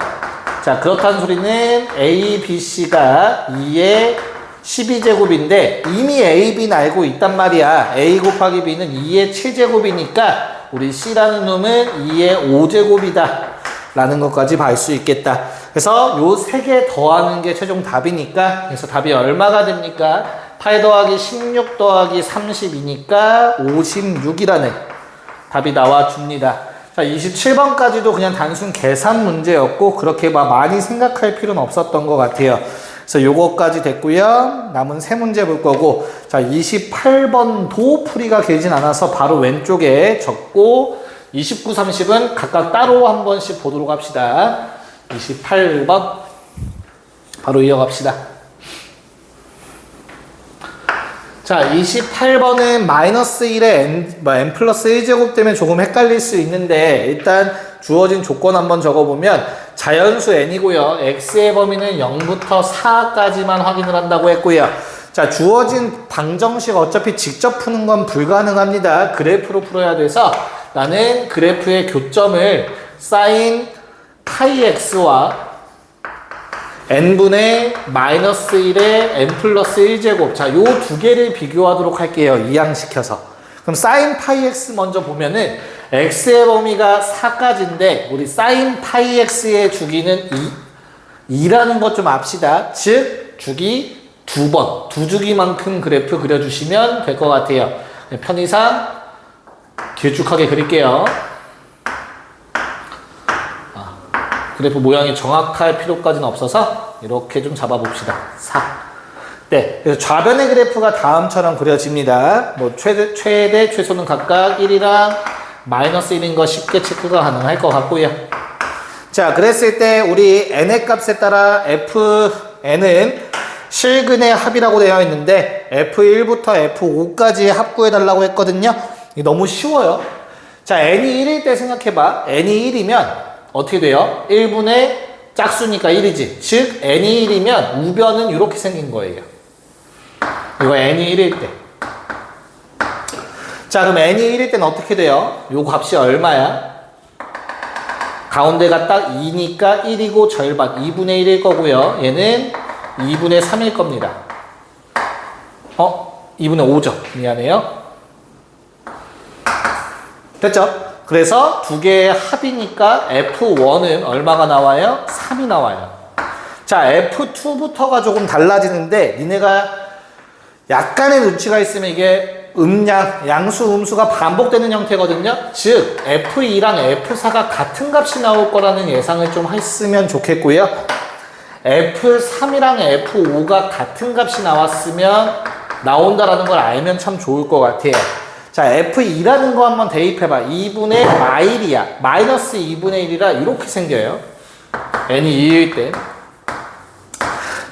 자, 그렇다는 소리는 ABC가 2의 12제곱인데 이미 A, B는 알고 있단 말이야. A 곱하기 B는 2의 7제곱이니까 우리 C라는 놈은 2의 5제곱이다 라는 것까지 볼 수 있겠다. 그래서 요 세 개 더하는 게 최종 답이니까, 그래서 답이 얼마가 됩니까? 8 더하기 16 더하기 30이니까 56이라는 답이 나와줍니다. 자, 27번까지도 그냥 단순 계산 문제였고 그렇게 막 많이 생각할 필요는 없었던 것 같아요. 그래서 요거까지 됐고요. 남은 세 문제 볼 거고, 자, 28번도 풀이가 길진 않아서 바로 왼쪽에 적고 29, 30은 각각 따로 한 번씩 보도록 합시다. 28번 바로 이어갑시다. 자, 28번은 마이너스 1의 n 플러스 1제곱 때문에 조금 헷갈릴 수 있는데 일단 주어진 조건 한번 적어보면 자연수 n이고요. x의 범위는 0부터 4까지만 확인을 한다고 했고요. 자, 주어진 방정식 어차피 직접 푸는 건 불가능합니다. 그래프로 풀어야 돼서 나는 그래프의 교점을 sin 파이 x와 n분의 마이너스 1의 n 플러스 1제곱. 자, 요 두 개를 비교하도록 할게요. 이항시켜서. 그럼 sin 파이 x 먼저 보면은 x의 범위가 4까지인데 우리 sin 파이 x의 주기는 2라는 것 좀 압시다. 즉 주기 두 주기만큼 그래프 그려주시면 될 것 같아요. 편의상 길쭉하게 그릴게요. 그래프 모양이 정확할 필요까지는 없어서 이렇게 좀 잡아봅시다. 4. 네, 그래서 좌변의 그래프가 다음처럼 그려집니다. 뭐 최대, 최소는 각각 1이랑 마이너스 1인 거 쉽게 체크가 가능할 것 같고요. 자, 그랬을 때 우리 n의 값에 따라 fn은 실근의 합이라고 되어 있는데 f1부터 f5까지 합구해달라고 했거든요. 이게 너무 쉬워요. 자, n이 1일 때 생각해봐. n이 1이면 어떻게 돼요? 1분의 짝수니까 1이지. 즉 n이 1이면 우변은 이렇게 생긴 거예요. 이거 n이 1일 때. 자, 그럼 n이 1일 때는 어떻게 돼요? 요 값이 얼마야? 가운데가 딱 2니까 1이고 절반 2분의 1일 거고요. 얘는 2분의 3일 겁니다. 2분의 5죠. 미안해요. 됐죠? 그래서 두 개의 합이니까 F1은 얼마가 나와요? 3이 나와요. 자, F2부터가 조금 달라지는데 니네가 약간의 눈치가 있으면 이게 양수, 음수가 반복되는 형태거든요. 즉 F2랑 F4가 같은 값이 나올 거라는 예상을 좀 했으면 좋겠고요. F3이랑 F5가 같은 값이 나온다라는 걸 알면 참 좋을 것 같아요. 자, F2라는 거 한번 대입해봐. 2분의 마일이야. 마이너스 2분의 1이라 이렇게 생겨요. n이 2일 때.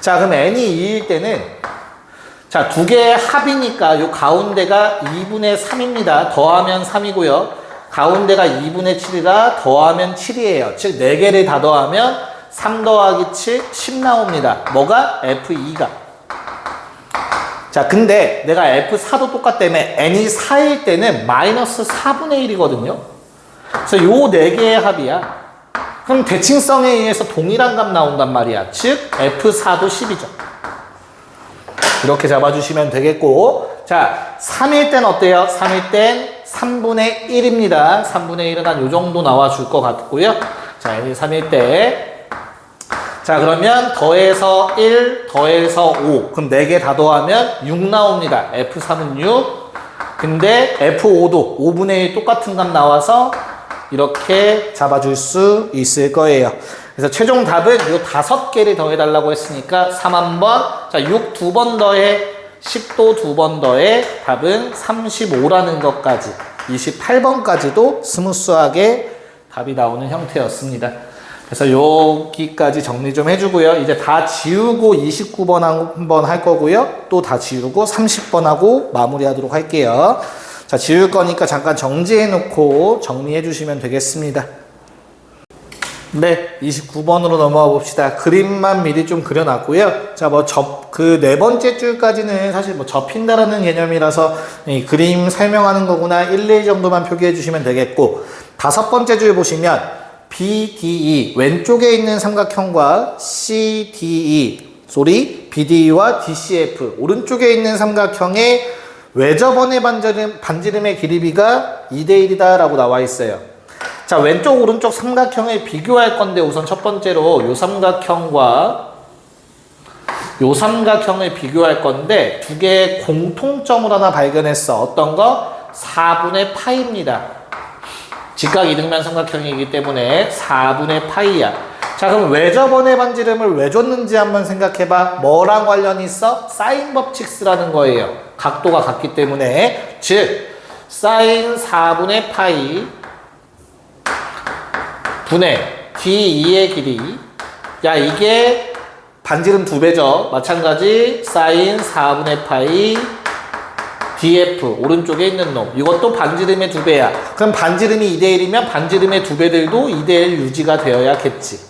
자, 그럼 n이 2일 때는 자, 두 개의 합이니까 요 가운데가 2분의 3입니다. 더하면 3이고요. 가운데가 2분의 7이라 더하면 7이에요. 즉, 4개를 다 더하면 3 더하기 7, 10 나옵니다. 뭐가? F2가. 자, 근데 내가 F4도 똑같다며 n이 4일 때는 마이너스 4분의 1이거든요. 그래서 요 4개의 합이야. 그럼 대칭성에 의해서 동일한 값 나온단 말이야. 즉 F4도 10이죠. 이렇게 잡아주시면 되겠고, 자, 3일 땐 어때요? 3일 땐 3분의 1입니다. 3분의 1은 한 요 정도 나와줄 것 같고요. 자, n이 3일 때 자, 그러면 더해서 1, 더해서 5. 그럼 4개 다 더하면 6 나옵니다. F3은 6. 근데 F5도 5분의 1 똑같은 값 나와서 이렇게 잡아줄 수 있을 거예요. 그래서 최종 답은 이 5개를 더해달라고 했으니까 3 한 번. 자, 6 2번 더해 10도 2번 더해 답은 35라는 것까지 28번까지도 스무스하게 답이 나오는 형태였습니다. 그래서 여기까지 정리 좀 해주고요. 이제 다 지우고 29번 한번 할 거고요. 또 다 지우고 30번 하고 마무리하도록 할게요. 자, 지울 거니까 잠깐 정지해 놓고 정리해 주시면 되겠습니다. 네, 29번으로 넘어가 봅시다. 그림만 미리 좀 그려놨고요. 자, 그 네 번째 줄까지는 사실 접힌다라는 개념이라서 이 그림 설명하는 거구나 1, 2 정도만 표기해 주시면 되겠고, 다섯 번째 줄 보시면 BDE 왼쪽에 있는 삼각형과 CDE BDE와 DCF 오른쪽에 있는 삼각형의 외접원의 반지름의 길이비가 2대1이다 라고 나와 있어요. 자, 왼쪽 오른쪽 삼각형을 비교할 건데, 우선 첫 번째로 요 삼각형과 요 삼각형을 비교할 건데, 두 개의 공통점을 하나 발견했어. 어떤 거? 4분의 파이입니다. 직각 이등변 삼각형이기 때문에 4분의 파이야. 자, 그럼 외접원의 반지름을 왜 줬는지 한번 생각해봐. 뭐랑 관련이 있어? 사인 법칙 쓰라는 거예요. 각도가 같기 때문에. 즉 사인 4분의 파이 분의 D2의 길이, 야, 이게 반지름 2배죠. 마찬가지 사인 4분의 파이 DF 오른쪽에 있는 놈, 이것도 반지름의 2배야. 그럼 반지름이 2대1이면 반지름의 2배들도 2대1 유지가 되어야겠지.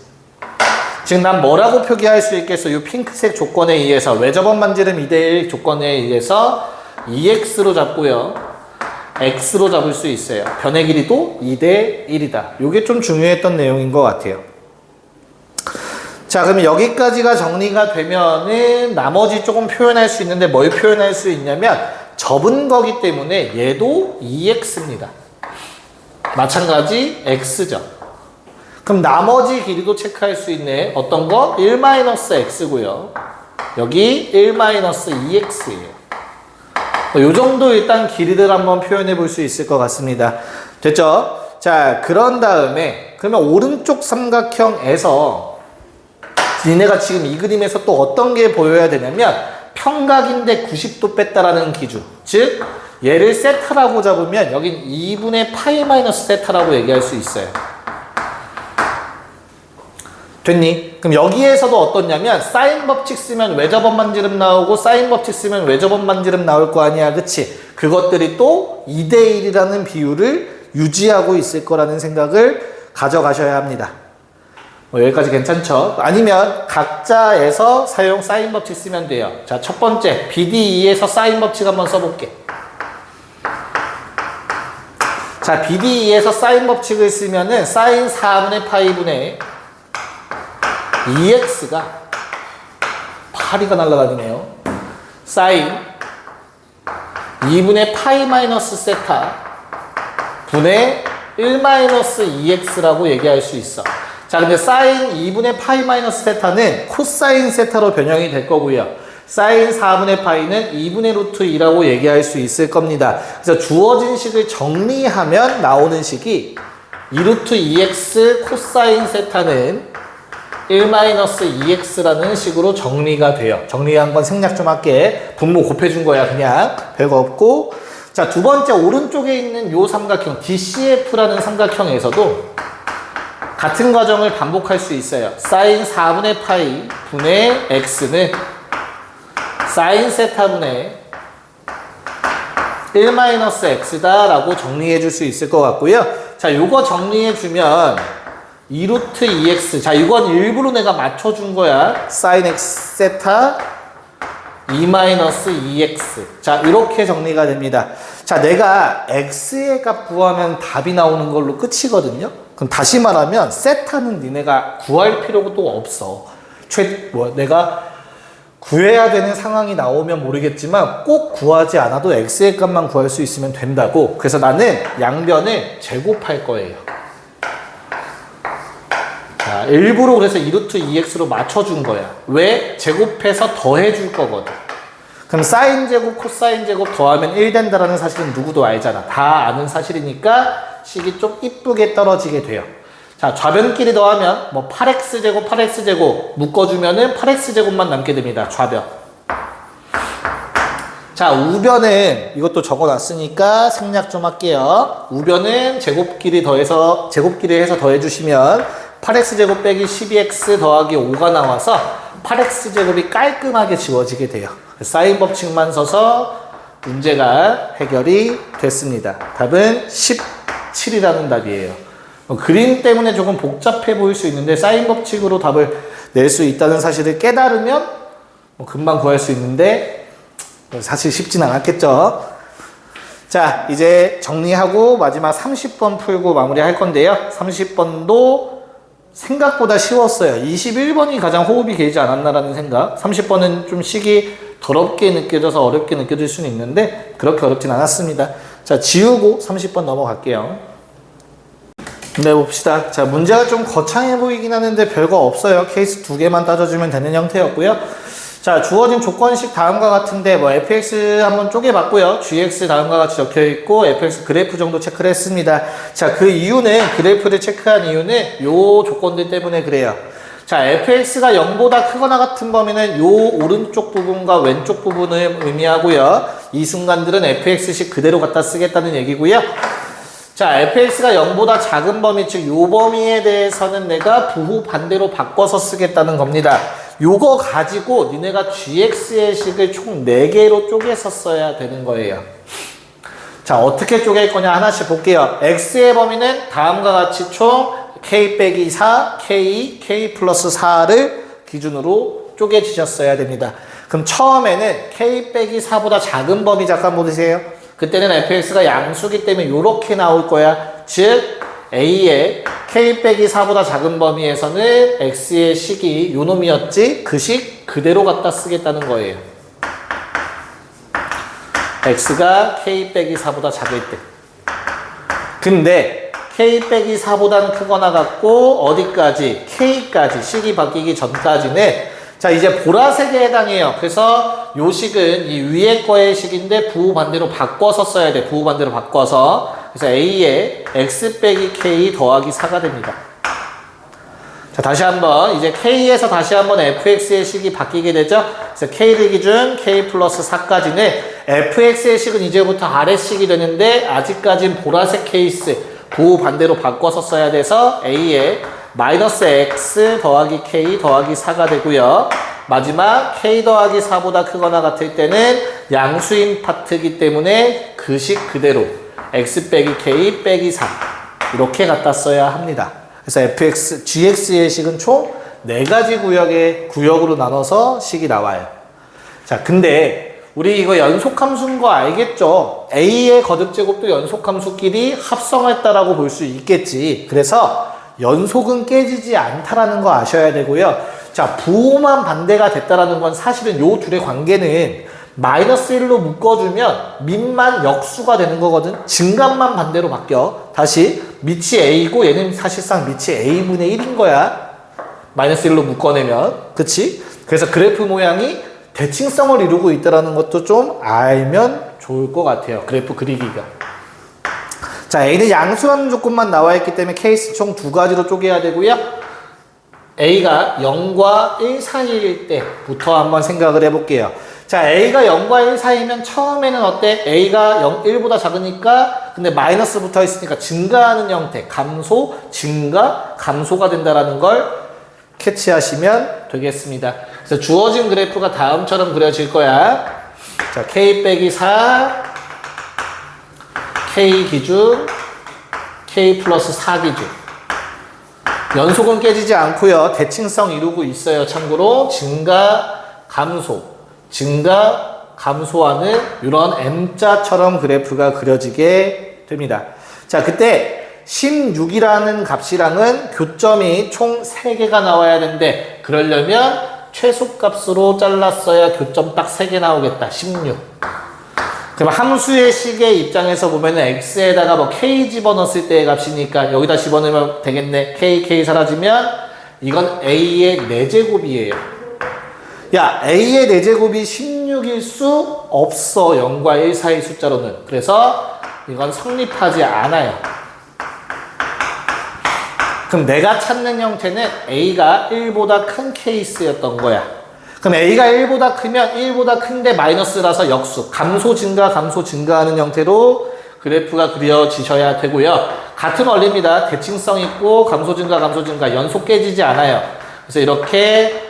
지금 난 뭐라고 표기할 수 있겠어? 이 핑크색 조건에 의해서 외접원 반지름 2대1 조건에 의해서 2x로 잡고요, x로 잡을 수 있어요. 변의 길이도 2대1이다. 이게 좀 중요했던 내용인 것 같아요. 자, 그러면 여기까지가 정리가 되면은 나머지 조금 표현할 수 있는데, 뭘 표현할 수 있냐면 접은 거기 때문에 얘도 2x입니다. 마찬가지 x죠. 그럼 나머지 길이도 체크할 수 있네. 어떤 거? 1-x고요. 여기 1-2x예요. 요 정도 일단 길이들 한번 표현해 볼 수 있을 것 같습니다. 됐죠? 자, 그런 다음에 그러면 오른쪽 삼각형에서 니네가 지금 이 그림에서 또 어떤 게 보여야 되냐면, 평각인데 90도 뺐다라는 기준. 즉 얘를 세타라고 잡으면 여긴 2분의 파이 마이너스 세타라고 얘기할 수 있어요. 됐니? 그럼 여기에서도 어떻냐면 사인 법칙 쓰면 외접원 반지름 나오고 사인 법칙 쓰면 외접원 반지름 나올 거 아니야. 그치? 그것들이 또 2대1이라는 비율을 유지하고 있을 거라는 생각을 가져가셔야 합니다. 여기까지 괜찮죠? 아니면 각자에서 사용 사인 법칙 쓰면 돼요. 자, 첫 번째 BD2에서 사인 법칙 한번 써볼게. 자, BD2에서 사인 법칙을 쓰면은 사인 4분의 파이 분의 2x가 8이가 날아다니네요. 사인 2분의 파이 마이너스 세타 분의 1-2x라고 얘기할 수 있어. 자, 근데 사인 2분의 파이 마이너스 세타는 코사인 세타로 변형이 될 거고요. 사인 4분의 파이는 2분의 루트 2라고 얘기할 수 있을 겁니다. 그래서 주어진 식을 정리하면 나오는 식이 2루트 2x 코사인 세타는 1-2x라는 식으로 정리가 돼요. 정리한 건 생략 좀 할게. 분모 곱해준 거야, 그냥. 별거 없고. 자, 두 번째 오른쪽에 있는 요 삼각형 DCF라는 삼각형에서도 같은 과정을 반복할 수 있어요. 사인 4분의 파이 분의 x는 사인 세타분의 1-x다 라고 정리해 줄 수 있을 것 같고요. 자, 요거 정리해 주면 2루트 2x. 자, 이건 일부러 내가 맞춰준 거야. 사인 x 세타 2-2x. 자, 이렇게 정리가 됩니다. 자, 내가 x의 값 구하면 답이 나오는 걸로 끝이거든요. 그럼 다시 말하면 세타는 니네가 구할 필요가 또 없어. 내가 구해야 되는 상황이 나오면 모르겠지만 꼭 구하지 않아도 x의 값만 구할 수 있으면 된다고. 그래서 나는 양변을 제곱할 거예요. 자, 일부러 그래서 2루트 2x로 맞춰준 거야. 왜? 제곱해서 더해줄 거거든. 그럼 사인 제곱, 코사인 제곱 더하면 1 된다라는 사실은 누구도 알잖아. 다 아는 사실이니까 식이 좀 이쁘게 떨어지게 돼요. 자, 좌변끼리 더하면 뭐 8x 제곱, 8x 제곱 묶어주면은 8x 제곱만 남게 됩니다. 좌변. 자, 우변은 이것도 적어놨으니까 생략 좀 할게요. 우변은 제곱끼리 해서 더해주시면 8x제곱 빼기 12x 더하기 5가 나와서 8x제곱이 깔끔하게 지워지게 돼요. 사인 법칙만 써서 문제가 해결이 됐습니다. 답은 17이라는 답이에요. 그림 때문에 조금 복잡해 보일 수 있는데 사인 법칙으로 답을 낼 수 있다는 사실을 깨달으면 금방 구할 수 있는데 사실 쉽진 않았겠죠. 자, 이제 정리하고 마지막 30번 풀고 마무리할 건데요. 30번도 생각보다 쉬웠어요. 21번이 가장 호흡이 길지 않았나라는 생각. 30번은 좀 시기 더럽게 느껴져서 어렵게 느껴질 수는 있는데 그렇게 어렵진 않았습니다. 자, 지우고 30번 넘어갈게요. 네, 봅시다. 자, 문제가 좀 거창해 보이긴 하는데 별거 없어요. 케이스 2개만 따져주면 되는 형태였고요. 자, 주어진 조건식 다음과 같은데 뭐 fx 한번 쪼개봤고요. gx 다음과 같이 적혀있고 fx 그래프 정도 체크를 했습니다. 자, 그 이유는 그래프를 체크한 이유는 요 조건들 때문에 그래요. 자, fx가 0보다 크거나 같은 범위는 요 오른쪽 부분과 왼쪽 부분을 의미하고요. 이 순간들은 fx식 그대로 갖다 쓰겠다는 얘기고요. 자, fx가 0보다 작은 범위, 즉 요 범위에 대해서는 내가 부호 반대로 바꿔서 쓰겠다는 겁니다. 요거 가지고 니네가 gx의 식을 총 4개로 쪼개서 써야 되는 거예요. 자, 어떻게 쪼갤 거냐 하나씩 볼게요. x의 범위는 다음과 같이 총 k 빼기 4, k 플러스 4를 기준으로 쪼개주셨어야 됩니다. 그럼 처음에는 k 빼기 4보다 작은 범위 잠깐 보세요. 그때는 fx가 양수기 때문에 요렇게 나올 거야. 즉 a의 k 빼기 4보다 작은 범위에서는 x의 식이 요 놈이었지 그 식 그대로 갖다 쓰겠다는 거예요. x가 k 빼기 4보다 작을 때. 근데 k 빼기 4보다는 크거나 같고 어디까지? k까지 식이 바뀌기 전까지는 자, 이제 보라색에 해당해요. 그래서 요 식은 이 위에 거의 식인데 부호 반대로 바꿔서 써야 돼. 부호 반대로 바꿔서. 그래서 a에 x 빼기 k 더하기 4가 됩니다. 자, 다시 한번 이제 k에서 다시 한번 fx의 식이 바뀌게 되죠. 그래서 k를 기준 k 플러스 4까지는 fx의 식은 이제부터 아래식이 되는데 아직까진 보라색 케이스 부호 반대로 바꿔서 써야 돼서 a에 마이너스 x 더하기 k 더하기 4가 되고요. 마지막 k 더하기 4보다 크거나 같을 때는 양수인 파트이기 때문에 그 식 그대로 x 빼기 k 빼기 4 이렇게 갖다 써야 합니다. 그래서 fx, gx의 식은 총 4가지 구역으로 나눠서 식이 나와요. 자, 근데 우리 이거 연속함수인 거 알겠죠? a의 거듭제곱도 연속함수끼리 합성했다라고 볼 수 있겠지. 그래서 연속은 깨지지 않다라는 거 아셔야 되고요. 자, 부호만 반대가 됐다라는 건 사실은 요 둘의 관계는 마이너스 1로 묶어주면 밑만 역수가 되는 거거든. 증감만 반대로 바뀌어. 다시 밑이 a이고 얘는 사실상 밑이 a분의 1인 거야. 마이너스 1로 묶어내면. 그치? 그래서 그래프 모양이 대칭성을 이루고 있다는 것도 좀 알면 좋을 것 같아요. 그래프 그리기가. 자, a는 양수라는 조건만 나와 있기 때문에 케이스 총 2가지로 쪼개야 되고요. a가 0과 1 사이일 때부터 한번 생각을 해볼게요. 자, a가 0과 1 사이면 처음에는 어때? a가 1보다 작으니까 근데 마이너스 붙어 있으니까 증가하는 형태, 감소, 증가, 감소가 된다라는 걸 캐치하시면 되겠습니다. 그래서 주어진 그래프가 다음처럼 그려질 거야. 자, k 빼기 4 k 기준, k 플러스 4 기준. 연속은 깨지지 않고요. 대칭성 이루고 있어요. 참고로 증가, 감소, 증가, 감소하는 이런 M자처럼 그래프가 그려지게 됩니다. 자, 그때 16이라는 값이랑은 교점이 총 3개가 나와야 되는데 그러려면 최소값으로 잘랐어야 교점 딱 3개 나오겠다. 16. 그럼 함수의 식의 입장에서 보면은 x에다가 뭐 k 집어넣었을 때의 값이니까 여기다 집어넣으면 되겠네. k 사라지면 이건 a의 4제곱이에요. 야, a의 4제곱이 16일 수 없어. 0과 1 사이 숫자로는. 그래서 이건 성립하지 않아요. 그럼 내가 찾는 형태는 a가 1보다 큰 케이스였던 거야. 그럼 a가 1보다 크면 1보다 큰데 마이너스라서 역수. 감소 증가하는 형태로 그래프가 그려지셔야 되고요. 같은 원리입니다. 대칭성 있고 감소 증가 연속 깨지지 않아요. 그래서 이렇게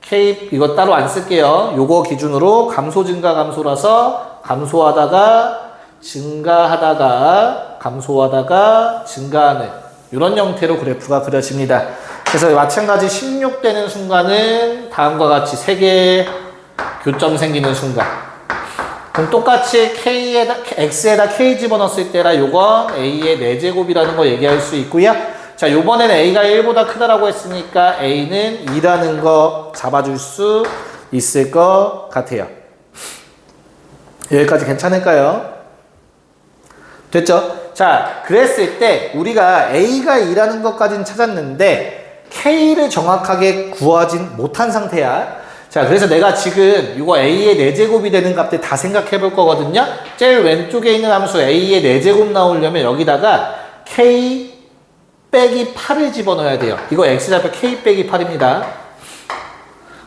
K 이거 따로 안 쓸게요. 요거 기준으로 감소 감소라서 감소하다가 증가하다가 감소하다가 증가하는 이런 형태로 그래프가 그려집니다. 그래서 마찬가지 16 되는 순간은 다음과 같이 3개의 교점 생기는 순간. 그럼 똑같이 X에다 K 집어넣었을 때라 요건 A의 4제곱이라는 거 얘기할 수 있고요. 자, 요번엔 A가 1보다 크다라고 했으니까 A는 2라는 거 잡아줄 수 있을 것 같아요. 여기까지 괜찮을까요? 됐죠? 자, 그랬을 때 우리가 A가 2라는 것까지는 찾았는데 K를 정확하게 구하진 못한 상태야. 자, 그래서 내가 지금 이거 A의 4제곱이 되는 값들 다 생각해 볼 거거든요. 제일 왼쪽에 있는 함수 A의 4제곱 나오려면 여기다가 K 빼기 8을 집어넣어야 돼요. 이거 X좌표 K 빼기 8입니다.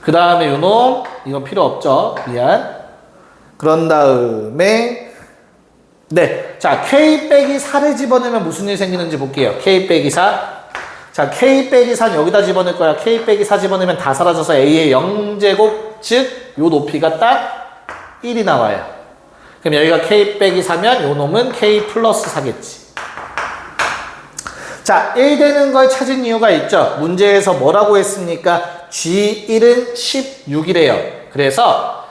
그 다음에 요놈, 이건 필요 없죠. 미안. 그런 다음에 네, 자 K 빼기 4를 집어넣으면 무슨 일이 생기는지 볼게요. K 빼기 4. 자, K 빼기 4는 여기다 집어넣을 거야. K 빼기 4 집어넣으면 다 사라져서 A의 0제곱, 즉, 요 높이가 딱 1이 나와요. 그럼 여기가 K 빼기 4면 요 놈은 K 플러스 4겠지. 자, 1 되는 걸 찾은 이유가 있죠. 문제에서 뭐라고 했습니까? G1은 16이래요. 그래서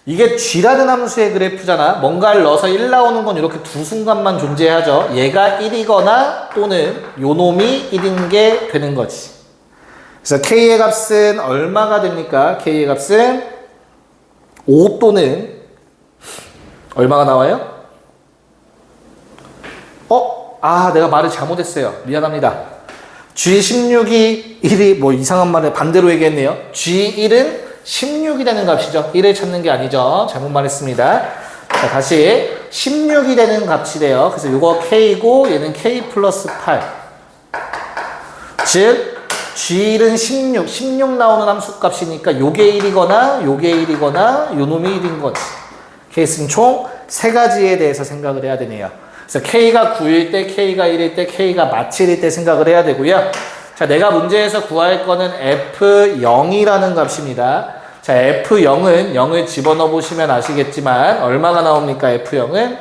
이게 G라는 함수의 그래프잖아. 뭔가를 넣어서 1 나오는 건 이렇게 두 순간만 존재하죠. 얘가 1이거나 또는 요 놈이 1인 게 되는 거지. 그래서 K의 값은 얼마가 됩니까? K의 값은 5 또는 얼마가 나와요? 내가 말을 잘못했어요. 미안합니다. G16이 1이 뭐 이상한 말을 반대로 얘기했네요. G1은 16이 되는 값이죠. 1을 찾는 게 아니죠. 잘못 말했습니다. 자, 다시 16이 되는 값이래요. 그래서 이거 K고 얘는 K 플러스 8. 즉 G1은 16 나오는 함수 값이니까 요게 1이거나 요게 1이거나 요 놈이 1인 거지. 케이스는 총 3가지에 대해서 생각을 해야 되네요. 그래서 K가 9일 때, K가 1일 때, K가 마칠일 때 생각을 해야 되고요. 자, 내가 문제에서 구할 거는 F0이라는 값입니다. 자, F0은 0을 집어넣어 보시면 아시겠지만 얼마가 나옵니까? F0은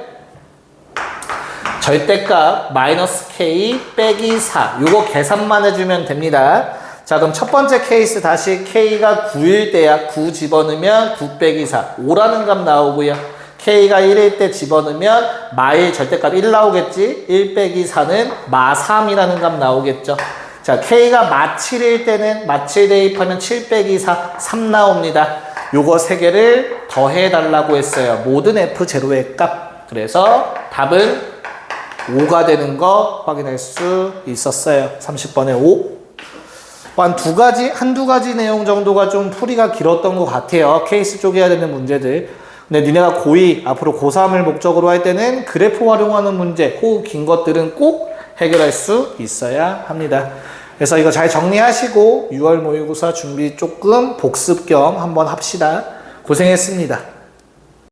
절대값 마이너스 K 빼기 4. 요거 계산만 해주면 됩니다. 자, 그럼 첫 번째 케이스 다시 K가 9일 때야. 9 집어넣으면 9 빼기 4. 5라는 값 나오고요. K가 1일 때 집어넣으면 마의 절대값 1 나오겠지? 1 빼기 4는 마 3이라는 값 나오겠죠? 자, K가 마 7일 때는 마 7 대입하면 7 빼기 4, 3 나옵니다. 요거 3개를 더해달라고 했어요. 모든 F0의 값. 그래서 답은 5가 되는 거 확인할 수 있었어요. 30번에 5. 한두 가지 내용 정도가 좀 풀이가 길었던 것 같아요. 케이스 쪼개야 되는 문제들. 근데 니네가 고2, 앞으로 고3을 목적으로 할 때는 그래프 활용하는 문제, 호흡 긴 것들은 꼭 해결할 수 있어야 합니다. 그래서 이거 잘 정리하시고 6월 모의고사 준비 조금 복습 겸 한번 합시다. 고생했습니다.